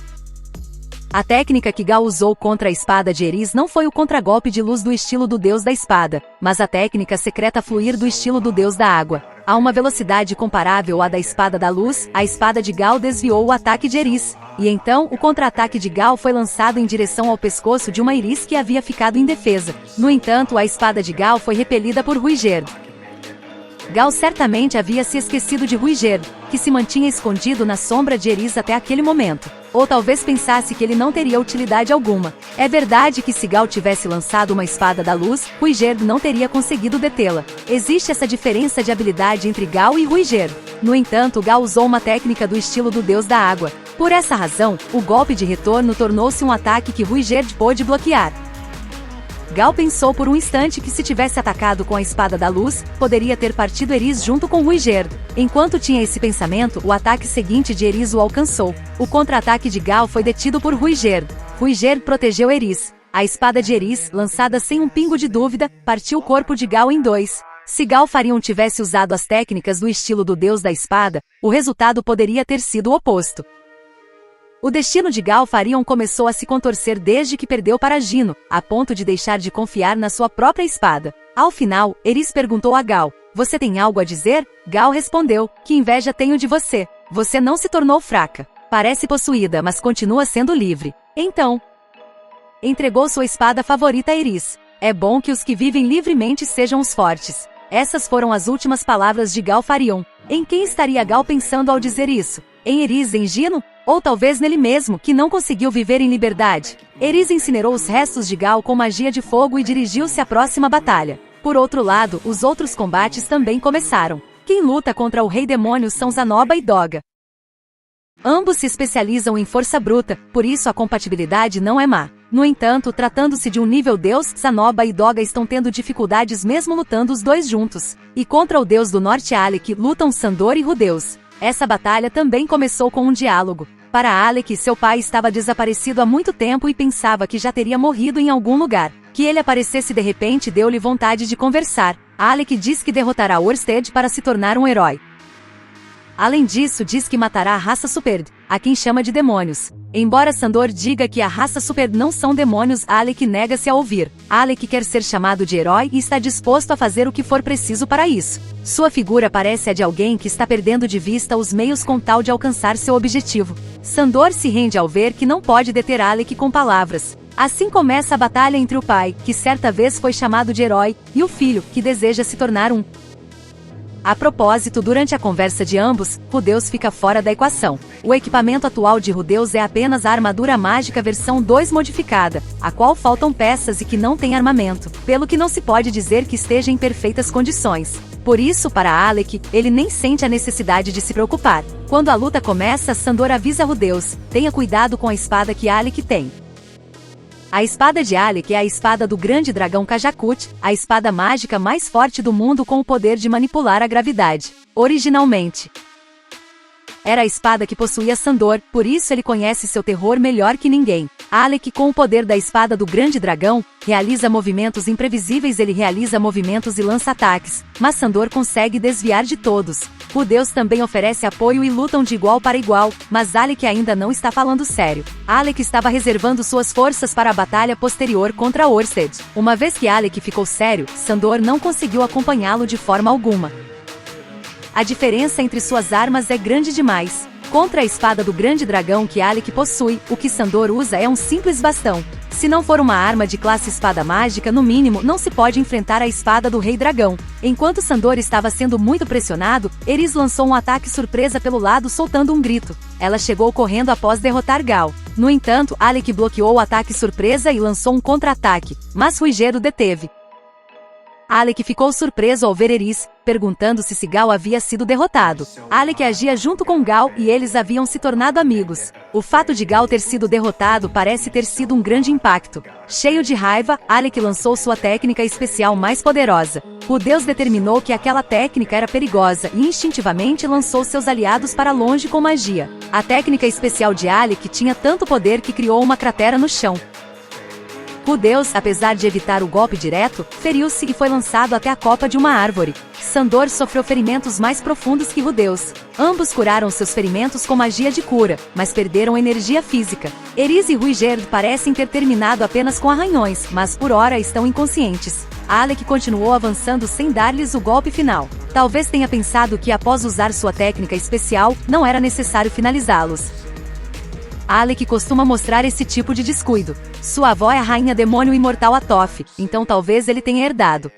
A técnica que Gal usou contra a espada de Eris não foi o contragolpe de luz do estilo do Deus da Espada, mas a técnica secreta fluir do estilo do Deus da Água. A uma velocidade comparável à da espada da luz, a espada de Gal desviou o ataque de Eris. E então, o contra-ataque de Gal foi lançado em direção ao pescoço de uma Eris que havia ficado indefesa. No entanto, a espada de Gal foi repelida por Ruiger. Gal certamente havia se esquecido de Ruiger, que se mantinha escondido na sombra de Eris até aquele momento. Ou talvez pensasse que ele não teria utilidade alguma. É verdade que se Gal tivesse lançado uma espada da luz, Ruiger não teria conseguido detê-la. Existe essa diferença de habilidade entre Gal e Ruiger. No entanto, Gal usou uma técnica do estilo do Deus da Água. Por essa razão, o golpe de retorno tornou-se um ataque que Ruiger pôde bloquear. Gal pensou por um instante que se tivesse atacado com a espada da luz, poderia ter partido Eris junto com Ruiger. Enquanto tinha esse pensamento, o ataque seguinte de Eris o alcançou. O contra-ataque de Gal foi detido por Ruiger. Ruiger protegeu Eris. A espada de Eris, lançada sem um pingo de dúvida, partiu o corpo de Gal em dois. Se Gal Farion tivesse usado as técnicas do estilo do Deus da Espada, o resultado poderia ter sido o oposto. O destino de Gal Farion começou a se contorcer desde que perdeu para Gino, a ponto de deixar de confiar na sua própria espada. Ao final, Eris perguntou a Gal: "Você tem algo a dizer?" Gal respondeu: "Que inveja tenho de você. Você não se tornou fraca. Parece possuída, mas continua sendo livre." Então, entregou sua espada favorita a Eris. É bom que os que vivem livremente sejam os fortes. Essas foram as últimas palavras de Gal Farion. Em quem estaria Gal pensando ao dizer isso? Em Eris, em Gino? Ou talvez nele mesmo, que não conseguiu viver em liberdade? Eris incinerou os restos de Gal com magia de fogo e dirigiu-se à próxima batalha. Por outro lado, os outros combates também começaram. Quem luta contra o Rei Demônio são Zanoba e Doga. Ambos se especializam em força bruta, por isso a compatibilidade não é má. No entanto, tratando-se de um nível Deus, Zanoba e Doga estão tendo dificuldades mesmo lutando os dois juntos. E contra o Deus do Norte Alec lutam Sandor e Rudeus. Essa batalha também começou com um diálogo. Para Alec, seu pai estava desaparecido há muito tempo e pensava que já teria morrido em algum lugar. Que ele aparecesse de repente deu-lhe vontade de conversar. Alec diz que derrotará Orsted para se tornar um herói. Além disso, diz que matará a raça Superd, a quem chama de demônios. Embora Sandor diga que a raça Superd não são demônios, Alec nega-se a ouvir. Alec quer ser chamado de herói e está disposto a fazer o que for preciso para isso. Sua figura parece a de alguém que está perdendo de vista os meios com tal de alcançar seu objetivo. Sandor se rende ao ver que não pode deter Alec com palavras. Assim começa a batalha entre o pai, que certa vez foi chamado de herói, e o filho, que deseja se tornar um. A propósito, durante a conversa de ambos, Rudeus fica fora da equação. O equipamento atual de Rudeus é apenas a armadura mágica versão 2 modificada, a qual faltam peças e que não tem armamento, pelo que não se pode dizer que esteja em perfeitas condições. Por isso, para Alec, ele nem sente a necessidade de se preocupar. Quando a luta começa, Sandor avisa Rudeus: tenha cuidado com a espada que Alec tem. A espada de Alec é a espada do grande dragão Kajakut, a espada mágica mais forte do mundo com o poder de manipular a gravidade. Originalmente, era a espada que possuía Sandor, por isso ele conhece seu terror melhor que ninguém. Alec, com o poder da espada do grande dragão, realiza movimentos imprevisíveis. Ele realiza movimentos e lança ataques, mas Sandor consegue desviar de todos. Rudeus também oferece apoio e lutam de igual para igual, mas Alec ainda não está falando sério. Alec estava reservando suas forças para a batalha posterior contra Orsted. Uma vez que Alec ficou sério, Sandor não conseguiu acompanhá-lo de forma alguma. A diferença entre suas armas é grande demais. Contra a espada do grande dragão que Alec possui, o que Sandor usa é um simples bastão. Se não for uma arma de classe espada mágica, no mínimo, não se pode enfrentar a espada do Rei Dragão. Enquanto Sandor estava sendo muito pressionado, Eris lançou um ataque surpresa pelo lado soltando um grito. Ela chegou correndo após derrotar Gal. No entanto, Alec bloqueou o ataque surpresa e lançou um contra-ataque, mas Ruiger o deteve. Alec ficou surpreso ao ver Eris, perguntando-se se Gal havia sido derrotado. Alec agia junto com Gal e eles haviam se tornado amigos. O fato de Gal ter sido derrotado parece ter sido um grande impacto. Cheio de raiva, Alec lançou sua técnica especial mais poderosa. Rudeus determinou que aquela técnica era perigosa e instintivamente lançou seus aliados para longe com magia. A técnica especial de Alec tinha tanto poder que criou uma cratera no chão. Rudeus, apesar de evitar o golpe direto, feriu-se e foi lançado até a copa de uma árvore. Sandor sofreu ferimentos mais profundos que Rudeus. Ambos curaram seus ferimentos com magia de cura, mas perderam energia física. Eris e Ruiger parecem ter terminado apenas com arranhões, mas por hora estão inconscientes. Alec continuou avançando sem dar-lhes o golpe final. Talvez tenha pensado que após usar sua técnica especial, não era necessário finalizá-los. Alec costuma mostrar esse tipo de descuido. Sua avó é a rainha demônio imortal Atof, então talvez ele tenha herdado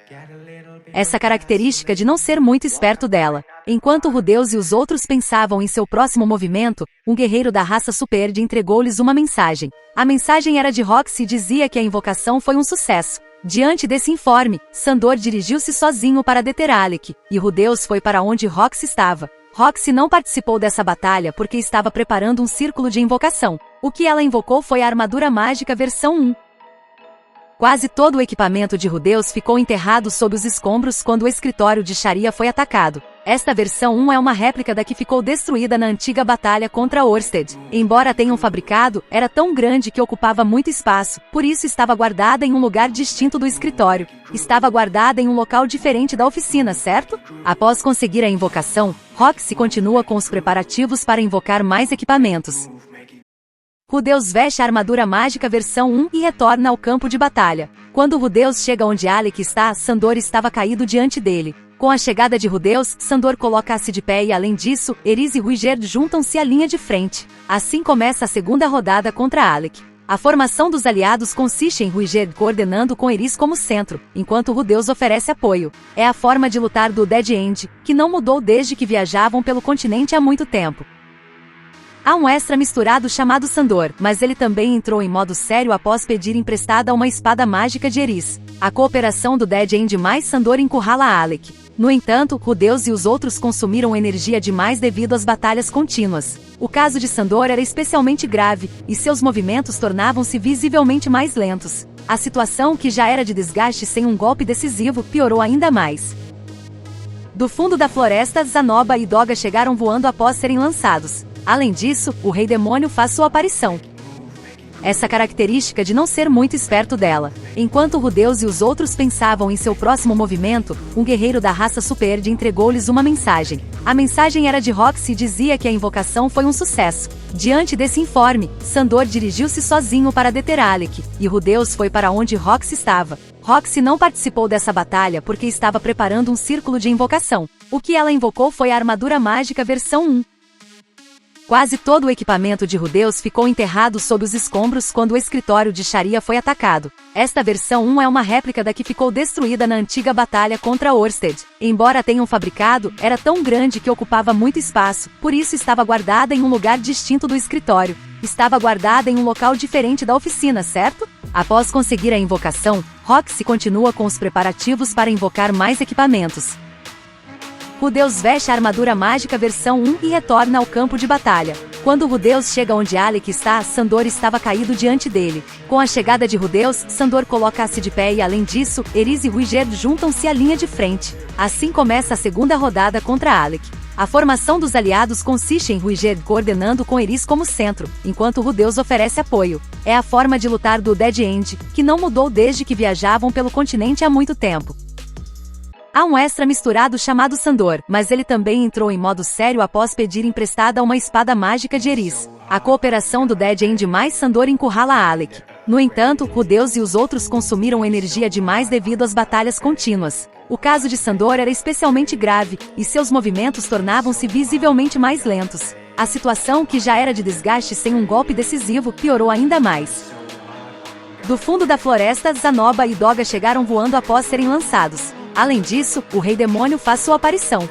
essa característica de não ser muito esperto dela. Enquanto Rudeus e os outros pensavam em seu próximo movimento, um guerreiro da raça Superde entregou-lhes uma mensagem. A mensagem era de Roxy e dizia que a invocação foi um sucesso. Diante desse informe, Sandor dirigiu-se sozinho para deter Alec, e Rudeus foi para onde Roxy estava. Roxy não participou dessa batalha porque estava preparando um círculo de invocação. O que ela invocou foi a armadura mágica versão 1. Quase todo o equipamento de Rudeus ficou enterrado sob os escombros quando o escritório de Sharia foi atacado. Esta versão 1 é uma réplica da que ficou destruída na antiga batalha contra Orsted. Embora a tenham fabricado, era tão grande que ocupava muito espaço, por isso estava guardada em um lugar distinto do escritório. Estava guardada em um local diferente da oficina, certo? Após conseguir a invocação, Roxy continua com os preparativos para invocar mais equipamentos. Rudeus veste a armadura mágica versão 1 e retorna ao campo de batalha. Quando Rudeus chega onde Alec está, Sandor estava caído diante dele. Com a chegada de Rudeus, Sandor coloca-se de pé e além disso, Eris e Ruigerd juntam-se à linha de frente. Assim começa a segunda rodada contra Alec. A formação dos aliados consiste em Ruigerd coordenando com Eris como centro, enquanto Rudeus oferece apoio. É a forma de lutar do Dead End, que não mudou desde que viajavam pelo continente há muito tempo. Há um extra misturado chamado Sandor, mas ele também entrou em modo sério após pedir emprestada uma espada mágica de Eris. A cooperação do Dead End mais Sandor encurrala Alec. No entanto, Rudeus e os outros consumiram energia demais devido às batalhas contínuas. O caso de Sandor era especialmente grave, e seus movimentos tornavam-se visivelmente mais lentos. A situação, que já era de desgaste sem um golpe decisivo, piorou ainda mais. Do fundo da floresta, Zanoba e Doga chegaram voando após serem lançados. Além disso, o Rei Demônio faz sua aparição. Essa característica de não ser muito esperto dela. Enquanto Rudeus e os outros pensavam em seu próximo movimento, um guerreiro da raça Superde entregou-lhes uma mensagem. A mensagem era de Roxy e dizia que a invocação foi um sucesso. Diante desse informe, Sandor dirigiu-se sozinho para deter Alec, e Rudeus foi para onde Roxy estava. Roxy não participou dessa batalha porque estava preparando um círculo de invocação. O que ela invocou foi a armadura mágica versão 1. Quase todo o equipamento de Rudeus ficou enterrado sob os escombros quando o escritório de Sharia foi atacado. Esta versão 1 é uma réplica da que ficou destruída na antiga batalha contra Orsted. Embora a tenham fabricado, era tão grande que ocupava muito espaço, por isso estava guardada em um lugar distinto do escritório. Estava guardada em um local diferente da oficina, certo? Após conseguir a invocação, Roxy continua com os preparativos para invocar mais equipamentos. Rudeus veste a armadura mágica versão 1 e retorna ao campo de batalha. Quando Rudeus chega onde Alec está, Sandor estava caído diante dele. Com a chegada de Rudeus, Sandor coloca-se de pé e além disso, Eris e Ruigerd juntam-se à linha de frente. Assim começa a segunda rodada contra Alec. A formação dos aliados consiste em Ruigerd coordenando com Eris como centro, enquanto Rudeus oferece apoio. É a forma de lutar do Dead End, que não mudou desde que viajavam pelo continente há muito tempo. Há um extra misturado chamado Sandor, mas ele também entrou em modo sério após pedir emprestada uma espada mágica de Eris. A cooperação do Dead End mais Sandor encurrala Alec. No entanto, Rudeus e os outros consumiram energia demais devido às batalhas contínuas. O caso de Sandor era especialmente grave, e seus movimentos tornavam-se visivelmente mais lentos. A situação, que já era de desgaste sem um golpe decisivo, piorou ainda mais. Do fundo da floresta, Zanoba e Doga chegaram voando após serem lançados. Além disso, o Rei Demônio faz sua aparição.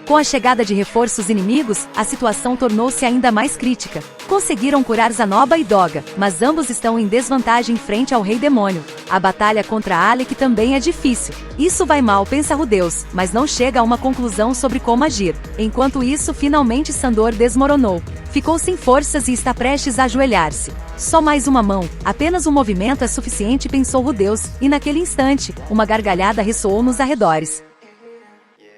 Com a chegada de reforços inimigos, a situação tornou-se ainda mais crítica. Conseguiram curar Zanoba e Doga, mas ambos estão em desvantagem frente ao Rei Demônio. A batalha contra Alec também é difícil. Isso vai mal, pensa Rudeus, mas não chega a uma conclusão sobre como agir. Enquanto isso, finalmente Sandor desmoronou. Ficou sem forças e está prestes a ajoelhar-se. Só mais uma mão, apenas um movimento é suficiente, pensou Rudeus, e naquele instante, uma gargalhada ressoou nos arredores.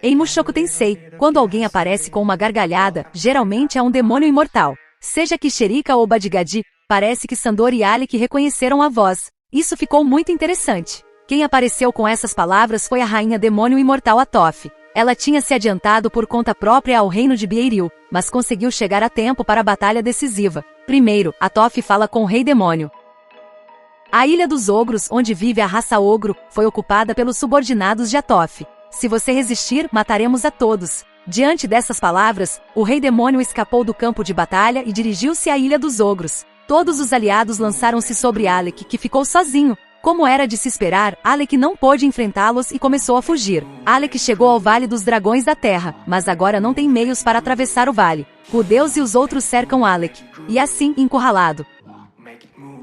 Em Mushoku Tensei, quando alguém aparece com uma gargalhada, geralmente é um demônio imortal. Seja Kisherika ou Badigadi, parece que Sandor e Alec reconheceram a voz. Isso ficou muito interessante. Quem apareceu com essas palavras foi a rainha demônio imortal Atof. Ela tinha se adiantado por conta própria ao reino de Beiril, mas conseguiu chegar a tempo para a batalha decisiva. Primeiro, Atof fala com o Rei Demônio. A Ilha dos Ogros, onde vive a raça ogro, foi ocupada pelos subordinados de Atof. Se você resistir, mataremos a todos. Diante dessas palavras, o rei demônio escapou do campo de batalha e dirigiu-se à Ilha dos Ogros. Todos os aliados lançaram-se sobre Alec, que ficou sozinho. Como era de se esperar, Alec não pôde enfrentá-los e começou a fugir. Alec chegou ao Vale dos Dragões da Terra, mas agora não tem meios para atravessar o vale. O Deus e os outros cercam Alec, e assim, encurralado,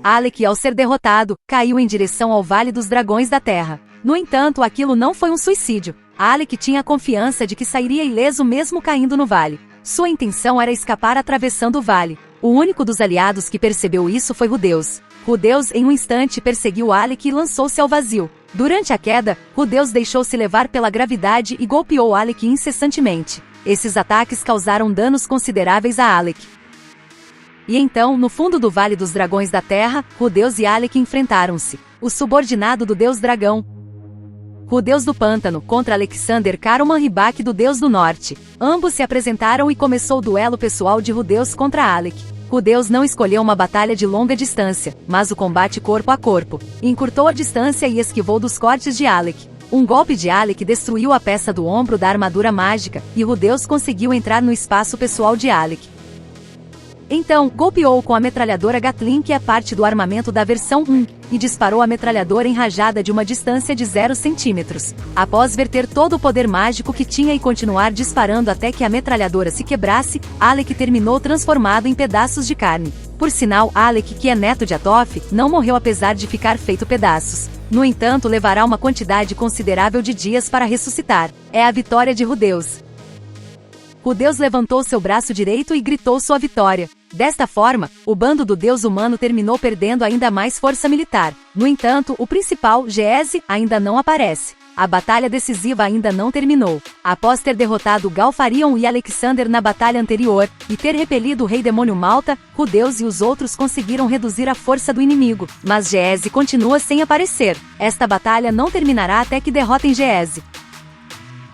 Alec, ao ser derrotado, caiu em direção ao Vale dos Dragões da Terra. No entanto, aquilo não foi um suicídio. Alec tinha a confiança de que sairia ileso mesmo caindo no vale. Sua intenção era escapar atravessando o vale. O único dos aliados que percebeu isso foi Rudeus. Rudeus, em um instante, perseguiu Alec e lançou-se ao vazio. Durante a queda, Rudeus deixou-se levar pela gravidade e golpeou Alec incessantemente. Esses ataques causaram danos consideráveis a Alec. E então, no fundo do Vale dos Dragões da Terra, Rudeus e Alec enfrentaram-se. O subordinado do Deus Dragão, Rudeus do Pântano, contra Alexander Caruman Ribak do Deus do Norte. Ambos se apresentaram e começou o duelo pessoal de Rudeus contra Alec. Rudeus não escolheu uma batalha de longa distância, mas o combate corpo a corpo. Encurtou a distância e esquivou dos cortes de Alec. Um golpe de Alec destruiu a peça do ombro da armadura mágica, e Rudeus conseguiu entrar no espaço pessoal de Alec. Então, golpeou com a metralhadora Gatling, que é parte do armamento da versão 1, e disparou a metralhadora em rajada de uma distância de 0 centímetros. Após verter todo o poder mágico que tinha e continuar disparando até que a metralhadora se quebrasse, Alec terminou transformado em pedaços de carne. Por sinal, Alec, que é neto de Atof, não morreu apesar de ficar feito pedaços. No entanto, levará uma quantidade considerável de dias para ressuscitar. É a vitória de Rudeus. Rudeus levantou seu braço direito e gritou sua vitória. Desta forma, o bando do deus humano terminou perdendo ainda mais força militar. No entanto, o principal, Geese, ainda não aparece. A batalha decisiva ainda não terminou. Após ter derrotado Galfarion e Alexander na batalha anterior, e ter repelido o rei demônio Malta, Rudeus e os outros conseguiram reduzir a força do inimigo, mas Geese continua sem aparecer. Esta batalha não terminará até que derrotem Geese.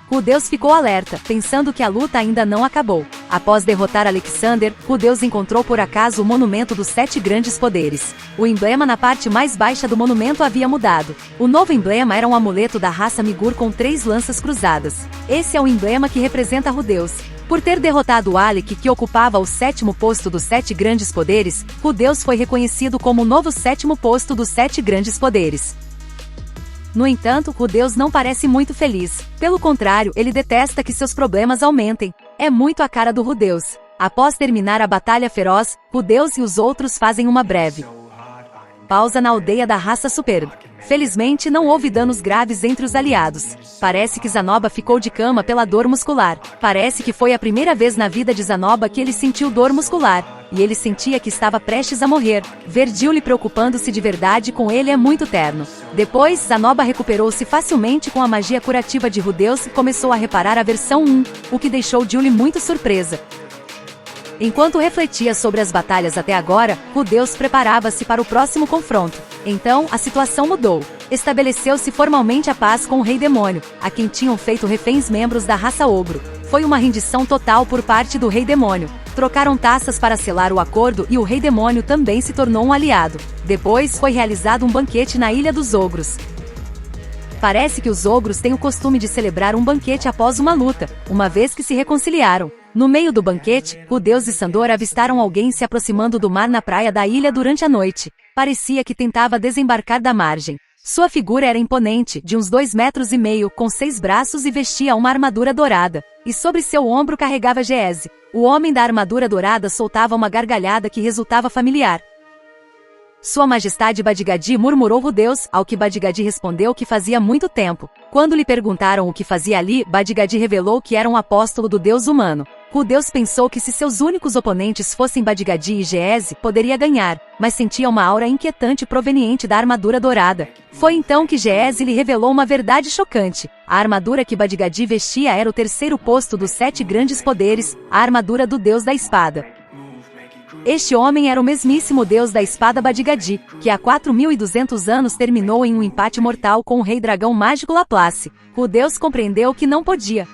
Rudeus ficou alerta, pensando que a luta ainda não acabou. Após derrotar Alexander, Rudeus encontrou por acaso o monumento dos 7 grandes poderes. O emblema na parte mais baixa do monumento havia mudado. O novo emblema era um amuleto da raça Migur com 3 lanças cruzadas. Esse é o emblema que representa Rudeus. Por ter derrotado Alec, que ocupava o 7º posto dos 7 grandes poderes, Rudeus foi reconhecido como o novo 7º posto dos 7 grandes poderes. No entanto, Rudeus não parece muito feliz. Pelo contrário, ele detesta que seus problemas aumentem. É muito a cara do Rudeus. Após terminar a batalha feroz, Rudeus e os outros fazem uma breve pausa na aldeia da raça Superb. Felizmente não houve danos graves entre os aliados. Parece que Zanoba ficou de cama pela dor muscular. Parece que foi a primeira vez na vida de Zanoba que ele sentiu dor muscular. E ele sentia que estava prestes a morrer. Ver Julie preocupando-se de verdade com ele é muito terno. Depois, Zanoba recuperou-se facilmente com a magia curativa de Rudeus e começou a reparar a versão 1, o que deixou Julie muito surpresa. Enquanto refletia sobre as batalhas até agora, Rudeus preparava-se para o próximo confronto. Então, a situação mudou. Estabeleceu-se formalmente a paz com o Rei Demônio, a quem tinham feito reféns membros da raça Ogro. Foi uma rendição total por parte do Rei Demônio. Trocaram taças para selar o acordo e o Rei Demônio também se tornou um aliado. Depois, foi realizado um banquete na Ilha dos Ogros. Parece que os ogros têm o costume de celebrar um banquete após uma luta, uma vez que se reconciliaram. No meio do banquete, Rudeus e Sandor avistaram alguém se aproximando do mar na praia da ilha durante a noite. Parecia que tentava desembarcar da margem. Sua figura era imponente, de uns 2,5 metros, com 6 braços e vestia uma armadura dourada. E sobre seu ombro carregava Geese. O homem da armadura dourada soltava uma gargalhada que resultava familiar. Sua Majestade Badigadi, murmurou Rudeus, ao que Badigadi respondeu que fazia muito tempo. Quando lhe perguntaram o que fazia ali, Badigadi revelou que era um apóstolo do deus humano. Rudeus pensou que se seus únicos oponentes fossem Badigadi e Geese, poderia ganhar, mas sentia uma aura inquietante proveniente da armadura dourada. Foi então que Geese lhe revelou uma verdade chocante. A armadura que Badigadi vestia era o 3º posto dos 7 grandes poderes, a armadura do deus da espada. Este homem era o mesmíssimo deus da espada Badigadi, que há 4.200 anos terminou em um empate mortal com o rei dragão mágico Laplace. Rudeus compreendeu que não podia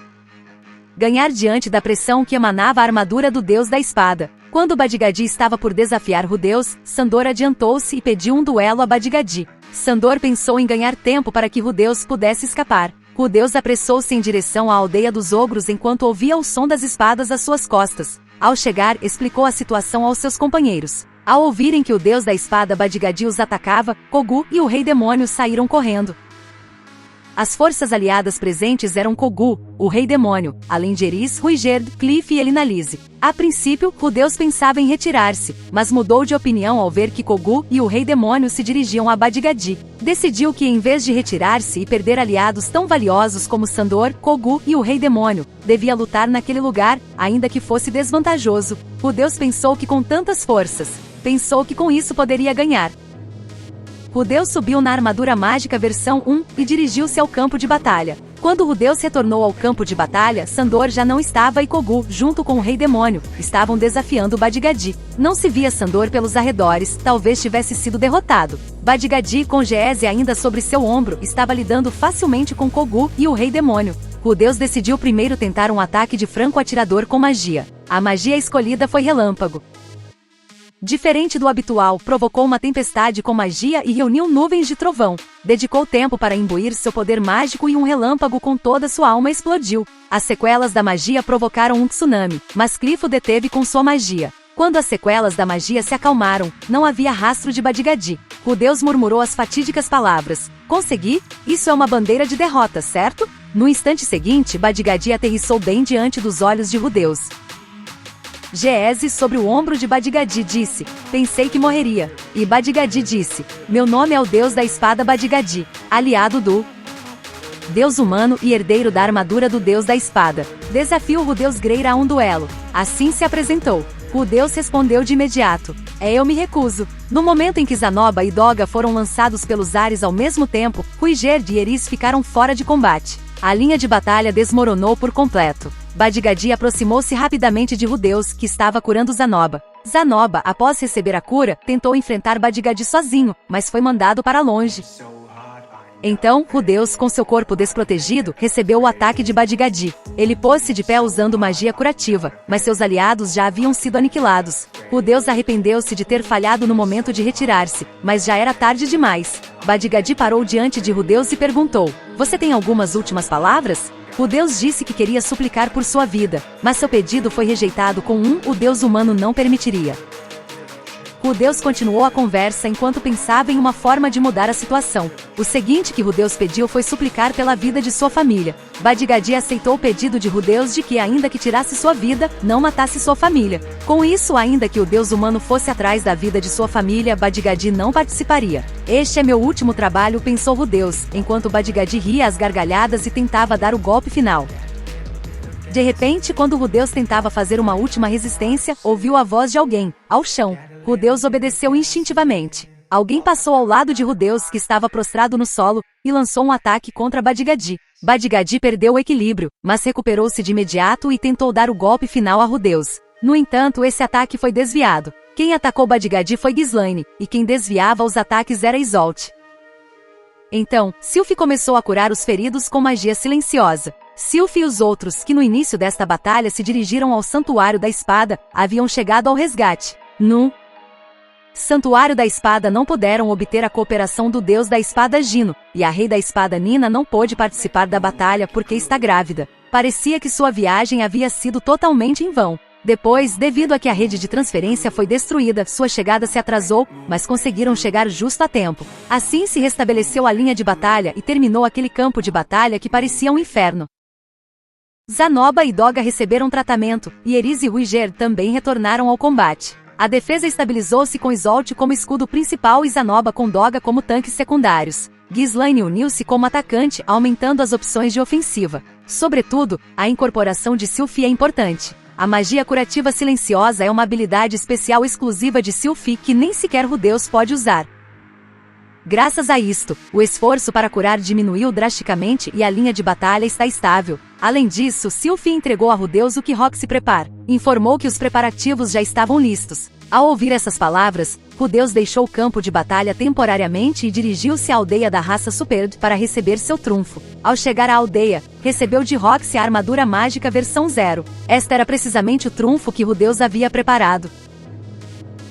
ganhar diante da pressão que emanava a armadura do deus da espada. Quando Bad-Gadi estava por desafiar Rudeus, Sandor adiantou-se e pediu um duelo a Bad-Gadi. Sandor pensou em ganhar tempo para que Rudeus pudesse escapar. Rudeus apressou-se em direção à aldeia dos ogros enquanto ouvia o som das espadas às suas costas. Ao chegar, explicou a situação aos seus companheiros. Ao ouvirem que o deus da espada Bad-Gadi os atacava, Kogu e o Rei Demônio saíram correndo. As forças aliadas presentes eram Kogu, o Rei Demônio, além de Eris, Ruigerd, Cliff e Elinalise. A princípio, Rudeus pensava em retirar-se, mas mudou de opinião ao ver que Kogu e o Rei Demônio se dirigiam a Bad-Gadi. Decidiu que, em vez de retirar-se e perder aliados tão valiosos como Sandor, Kogu e o Rei Demônio, devia lutar naquele lugar, ainda que fosse desvantajoso. Rudeus pensou que com tantas forças, pensou que com isso poderia ganhar. Rudeus subiu na armadura mágica versão 1 e dirigiu-se ao campo de batalha. Quando Rudeus retornou ao campo de batalha, Sandor já não estava e Kogu, junto com o Rei Demônio, estavam desafiando Bad-Gadi. Não se via Sandor pelos arredores, talvez tivesse sido derrotado. Bad-Gadi, com Geese ainda sobre seu ombro, estava lidando facilmente com Kogu e o Rei Demônio. Rudeus decidiu primeiro tentar um ataque de franco-atirador com magia. A magia escolhida foi Relâmpago. Diferente do habitual, provocou uma tempestade com magia e reuniu nuvens de trovão. Dedicou tempo para imbuir seu poder mágico e um relâmpago com toda sua alma explodiu. As sequelas da magia provocaram um tsunami, mas Cliff o deteve com sua magia. Quando as sequelas da magia se acalmaram, não havia rastro de Bad-Gadi. Rudeus murmurou as fatídicas palavras. Consegui? Isso é uma bandeira de derrota, certo? No instante seguinte, Bad-Gadi aterrissou bem diante dos olhos de Rudeus. Geese, sobre o ombro de Bad-Gadi, disse: pensei que morreria. E Bad-Gadi disse: meu nome é o deus da espada Bad-Gadi, aliado do deus humano e herdeiro da armadura do deus da espada. Desafio Rudeus Greira a um duelo. Assim se apresentou. Rudeus respondeu de imediato: eu me recuso. No momento em que Zanoba e Doga foram lançados pelos ares ao mesmo tempo, Ruigerd e Eris ficaram fora de combate. A linha de batalha desmoronou por completo. Bad-Gadi aproximou-se rapidamente de Rudeus, que estava curando Zanoba. Zanoba, após receber a cura, tentou enfrentar Bad-Gadi sozinho, mas foi mandado para longe. Então, Rudeus, com seu corpo desprotegido, recebeu o ataque de Bad-Gadi. Ele pôs-se de pé usando magia curativa, mas seus aliados já haviam sido aniquilados. Rudeus arrependeu-se de ter falhado no momento de retirar-se, mas já era tarde demais. Bad-Gadi parou diante de Rudeus e perguntou: você tem algumas últimas palavras? Rudeus disse que queria suplicar por sua vida, mas seu pedido foi rejeitado com o deus humano não permitiria. Rudeus continuou a conversa enquanto pensava em uma forma de mudar a situação. O seguinte que Rudeus pediu foi suplicar pela vida de sua família. Bad-Gadi aceitou o pedido de Rudeus de que, ainda que tirasse sua vida, não matasse sua família. Com isso, ainda que o deus humano fosse atrás da vida de sua família, Bad-Gadi não participaria. Este é meu último trabalho, pensou Rudeus, enquanto Bad-Gadi ria às gargalhadas e tentava dar o golpe final. De repente, quando Rudeus tentava fazer uma última resistência, ouviu a voz de alguém, ao chão. Rudeus obedeceu instintivamente. Alguém passou ao lado de Rudeus, que estava prostrado no solo, e lançou um ataque contra Bad-Gadi. Bad-Gadi perdeu o equilíbrio, mas recuperou-se de imediato e tentou dar o golpe final a Rudeus. No entanto, esse ataque foi desviado. Quem atacou Bad-Gadi foi Ghislaine, e quem desviava os ataques era Isolde. Então, Sylph começou a curar os feridos com magia silenciosa. Sylph e os outros, que no início desta batalha se dirigiram ao Santuário da Espada, haviam chegado ao resgate. No Santuário da Espada não puderam obter a cooperação do deus da espada Gino, e a rei da espada Nina não pôde participar da batalha porque está grávida. Parecia que sua viagem havia sido totalmente em vão. Depois, devido a que a rede de transferência foi destruída, sua chegada se atrasou, mas conseguiram chegar justo a tempo. Assim se restabeleceu a linha de batalha e terminou aquele campo de batalha que parecia um inferno. Zanoba e Doga receberam tratamento, e Eris e Ruigerd também retornaram ao combate. A defesa estabilizou-se com Isolde como escudo principal e Zanoba com Doga como tanques secundários. Ghislaine uniu-se como atacante, aumentando as opções de ofensiva. Sobretudo, a incorporação de Sylph é importante. A magia curativa silenciosa é uma habilidade especial exclusiva de Sylph que nem sequer Rudeus pode usar. Graças a isto, o esforço para curar diminuiu drasticamente e a linha de batalha está estável. Além disso, Sylph entregou a Rudeus o que Rock se prepara. Informou que os preparativos já estavam listos. Ao ouvir essas palavras, Rudeus deixou o campo de batalha temporariamente e dirigiu-se à aldeia da raça Superd para receber seu trunfo. Ao chegar à aldeia, recebeu de Roxy a armadura mágica versão 0. Esta era precisamente o trunfo que Rudeus havia preparado.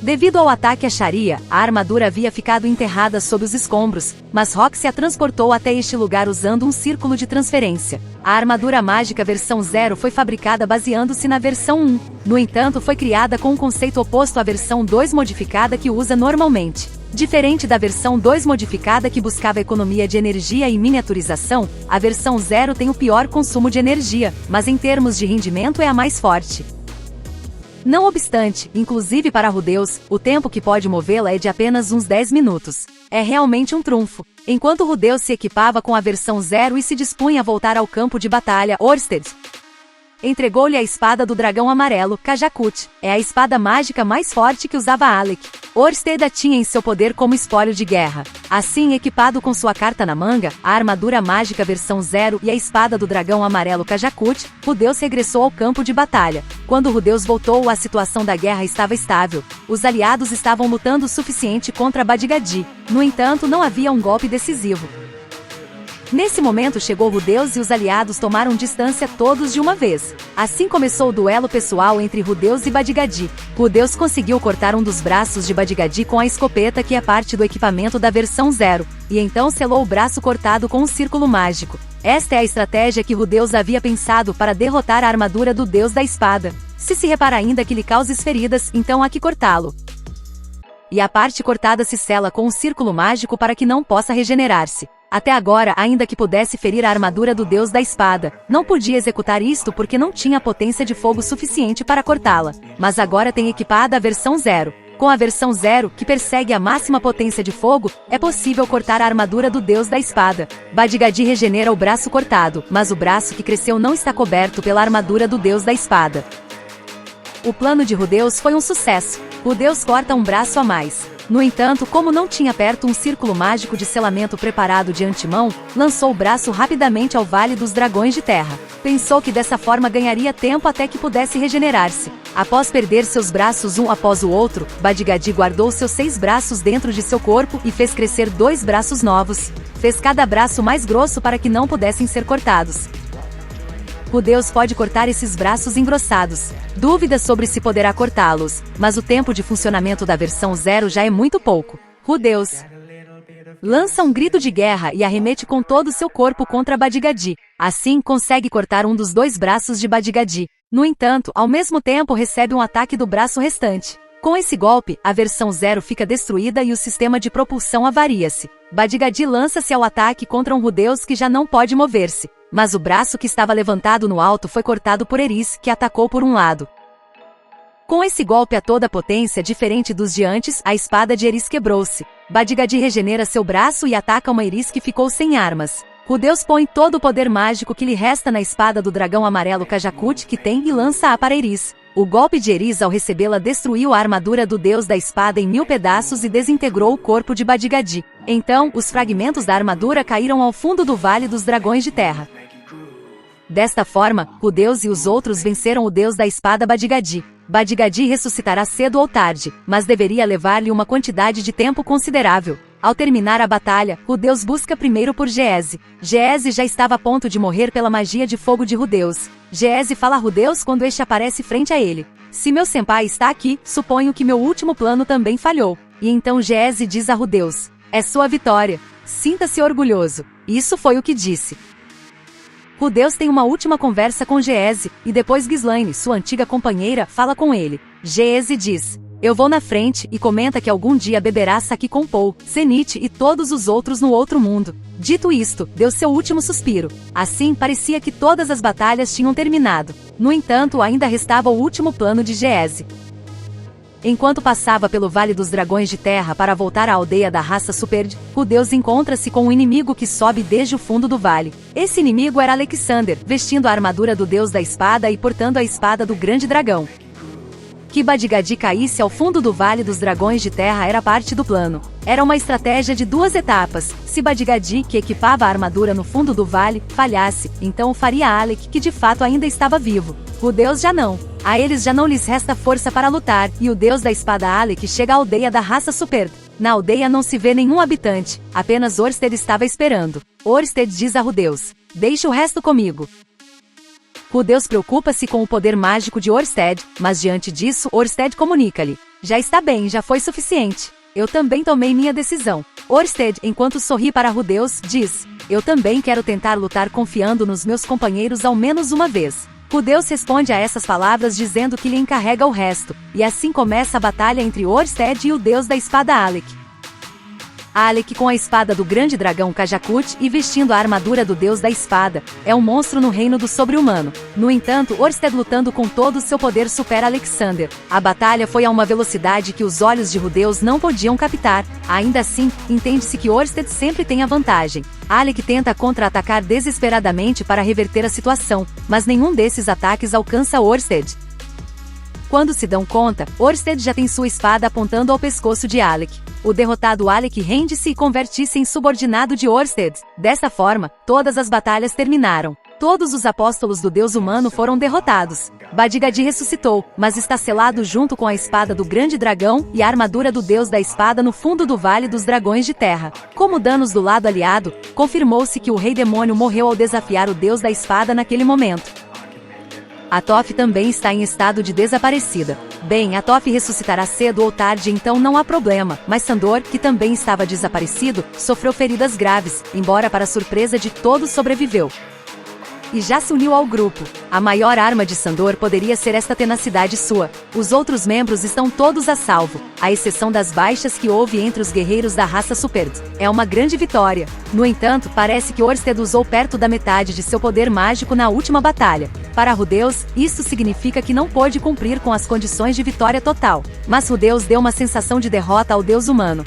Devido ao ataque a Sharia, a armadura havia ficado enterrada sob os escombros, mas Roxy a transportou até este lugar usando um círculo de transferência. A armadura mágica versão 0 foi fabricada baseando-se na versão 1. No entanto, foi criada com um conceito oposto à versão 2 modificada que usa normalmente. Diferente da versão 2 modificada que buscava economia de energia e miniaturização, a versão 0 tem o pior consumo de energia, mas em termos de rendimento é a mais forte. Não obstante, inclusive para Rudeus, o tempo que pode movê-la é de apenas uns 10 minutos. É realmente um trunfo. Enquanto Rudeus se equipava com a versão 0 e se dispunha a voltar ao campo de batalha, Orsted entregou-lhe a espada do dragão amarelo, Kajakut. É a espada mágica mais forte que usava Alec. Orsted a tinha em seu poder como espólio de guerra. Assim, equipado com sua carta na manga, a armadura mágica versão 0 e a espada do dragão amarelo Kajakut, Rudeus regressou ao campo de batalha. Quando Rudeus voltou, a situação da guerra estava estável. Os aliados estavam lutando o suficiente contra Badgadji. No entanto, não havia um golpe decisivo. Nesse momento chegou Rudeus e os aliados tomaram distância todos de uma vez. Assim começou o duelo pessoal entre Rudeus e Badgadji. Rudeus conseguiu cortar um dos braços de Badgadji com a escopeta que é parte do equipamento da versão 0, e então selou o braço cortado com um círculo mágico. Esta é a estratégia que Rudeus havia pensado para derrotar a armadura do Deus da Espada. Se repara ainda que lhe causes feridas, então há que cortá-lo. E a parte cortada se sela com um círculo mágico para que não possa regenerar-se. Até agora, ainda que pudesse ferir a armadura do Deus da Espada, não podia executar isto porque não tinha potência de fogo suficiente para cortá-la. Mas agora tem equipada a versão 0. Com a versão 0, que persegue a máxima potência de fogo, é possível cortar a armadura do Deus da Espada. Badgadji regenera o braço cortado, mas o braço que cresceu não está coberto pela armadura do Deus da Espada. O plano de Rudeus foi um sucesso. Rudeus corta um braço a mais. No entanto, como não tinha perto um círculo mágico de selamento preparado de antemão, lançou o braço rapidamente ao Vale dos Dragões de Terra. Pensou que dessa forma ganharia tempo até que pudesse regenerar-se. Após perder seus braços um após o outro, Badgadji guardou seus 6 braços dentro de seu corpo e fez crescer 2 braços novos. Fez cada braço mais grosso para que não pudessem ser cortados. Rudeus pode cortar esses braços engrossados. Dúvidas sobre se poderá cortá-los, mas o tempo de funcionamento da versão 0 já é muito pouco. Rudeus lança um grito de guerra e arremete com todo o seu corpo contra Badgadji. Assim, consegue cortar um dos 2 braços de Badgadji. No entanto, ao mesmo tempo recebe um ataque do braço restante. Com esse golpe, a versão 0 fica destruída e o sistema de propulsão avaria-se. Badgadji lança-se ao ataque contra um Rudeus que já não pode mover-se. Mas o braço que estava levantado no alto foi cortado por Eris, que atacou por um lado. Com esse golpe a toda potência diferente dos de antes, a espada de Eris quebrou-se. Badgadji regenera seu braço e ataca uma Eris que ficou sem armas. Rudeus põe todo o poder mágico que lhe resta na espada do dragão amarelo Kajakut que tem e lança-a para Eris. O golpe de Eris ao recebê-la destruiu a armadura do Deus da Espada em 1000 pedaços e desintegrou o corpo de Badgadji. Então, os fragmentos da armadura caíram ao fundo do Vale dos Dragões de Terra. Desta forma, Rudeus e os outros venceram o Deus da Espada Badgadji. Badgadji ressuscitará cedo ou tarde, mas deveria levar-lhe uma quantidade de tempo considerável. Ao terminar a batalha, Rudeus busca primeiro por Geese. Geese já estava a ponto de morrer pela magia de fogo de Rudeus. Geese fala a Rudeus quando este aparece frente a ele. Se meu senpai está aqui, suponho que meu último plano também falhou. E então Geese diz a Rudeus: é sua vitória. Sinta-se orgulhoso. Isso foi o que disse. Rudeus tem uma última conversa com Geese, e depois Ghislaine, sua antiga companheira, fala com ele. Geese diz: eu vou na frente, e comenta que algum dia beberá sake com Paul, Zenith e todos os outros no outro mundo. Dito isto, deu seu último suspiro. Assim, parecia que todas as batalhas tinham terminado. No entanto, ainda restava o último plano de Geese. Enquanto passava pelo Vale dos Dragões de Terra para voltar à aldeia da raça Superd, Rudeus encontra-se com um inimigo que sobe desde o fundo do vale. Esse inimigo era Alexander, vestindo a armadura do Deus da Espada e portando a espada do Grande Dragão. Que Bad-Gadi caísse ao fundo do Vale dos Dragões de Terra era parte do plano. Era uma estratégia de 2 etapas. Se Bad-Gadi, que equipava a armadura no fundo do vale, falhasse, então o faria Alec, que de fato ainda estava vivo. O deus já não. A eles já não lhes resta força para lutar, e o deus da espada Alec chega à aldeia da raça Super. Na aldeia não se vê nenhum habitante, apenas Orsted estava esperando. Orsted diz a Rudeus: "Deixe o resto comigo." Rudeus preocupa-se com o poder mágico de Orsted, mas diante disso, Orsted comunica-lhe: "Já está bem, já foi suficiente. Eu também tomei minha decisão." Orsted, enquanto sorri para Rudeus, diz: "Eu também quero tentar lutar confiando nos meus companheiros ao menos uma vez." Rudeus responde a essas palavras dizendo que lhe encarrega o resto, e assim começa a batalha entre Orsted e o deus da espada Alec. Alec, com a espada do grande dragão Kajakut e vestindo a armadura do deus da espada, é um monstro no reino do sobre-humano. No entanto, Orsted lutando com todo o seu poder supera Alexander. A batalha foi a uma velocidade que os olhos de Rudeus não podiam captar. Ainda assim, entende-se que Orsted sempre tem a vantagem. Alec tenta contra-atacar desesperadamente para reverter a situação, mas nenhum desses ataques alcança Orsted. Quando se dão conta, Orsted já tem sua espada apontando ao pescoço de Alec. O derrotado Alec rende-se e converte-se em subordinado de Orsted. Dessa forma, todas as batalhas terminaram. Todos os apóstolos do deus humano foram derrotados. Bad-Gadi ressuscitou, mas está selado junto com a espada do grande dragão e a armadura do deus da espada no fundo do Vale dos Dragões de Terra. Como danos do lado aliado, confirmou-se que o Rei Demônio morreu ao desafiar o deus da espada naquele momento. Atof também está em estado de desaparecida. Bem, Atof ressuscitará cedo ou tarde, então não há problema, mas Sandor, que também estava desaparecido, sofreu feridas graves, embora para surpresa de todos sobreviveu. E já se uniu ao grupo. A maior arma de Sandor poderia ser esta tenacidade sua. Os outros membros estão todos a salvo, à exceção das baixas que houve entre os guerreiros da raça Super. É uma grande vitória. No entanto, parece que Orsted usou perto da metade de seu poder mágico na última batalha. Para Rudeus, isso significa que não pôde cumprir com as condições de vitória total. Mas Rudeus deu uma sensação de derrota ao deus humano.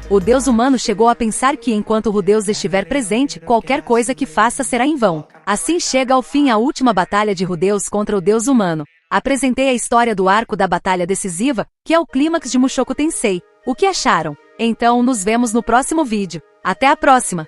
O deus humano chegou a pensar que enquanto Rudeus estiver presente, qualquer coisa que faça será em vão. Assim chega ao fim a última batalha de Rudeus contra o deus humano. Apresentei a história do arco da batalha decisiva, que é o clímax de Mushoku Tensei. O que acharam? Então nos vemos no próximo vídeo. Até a próxima!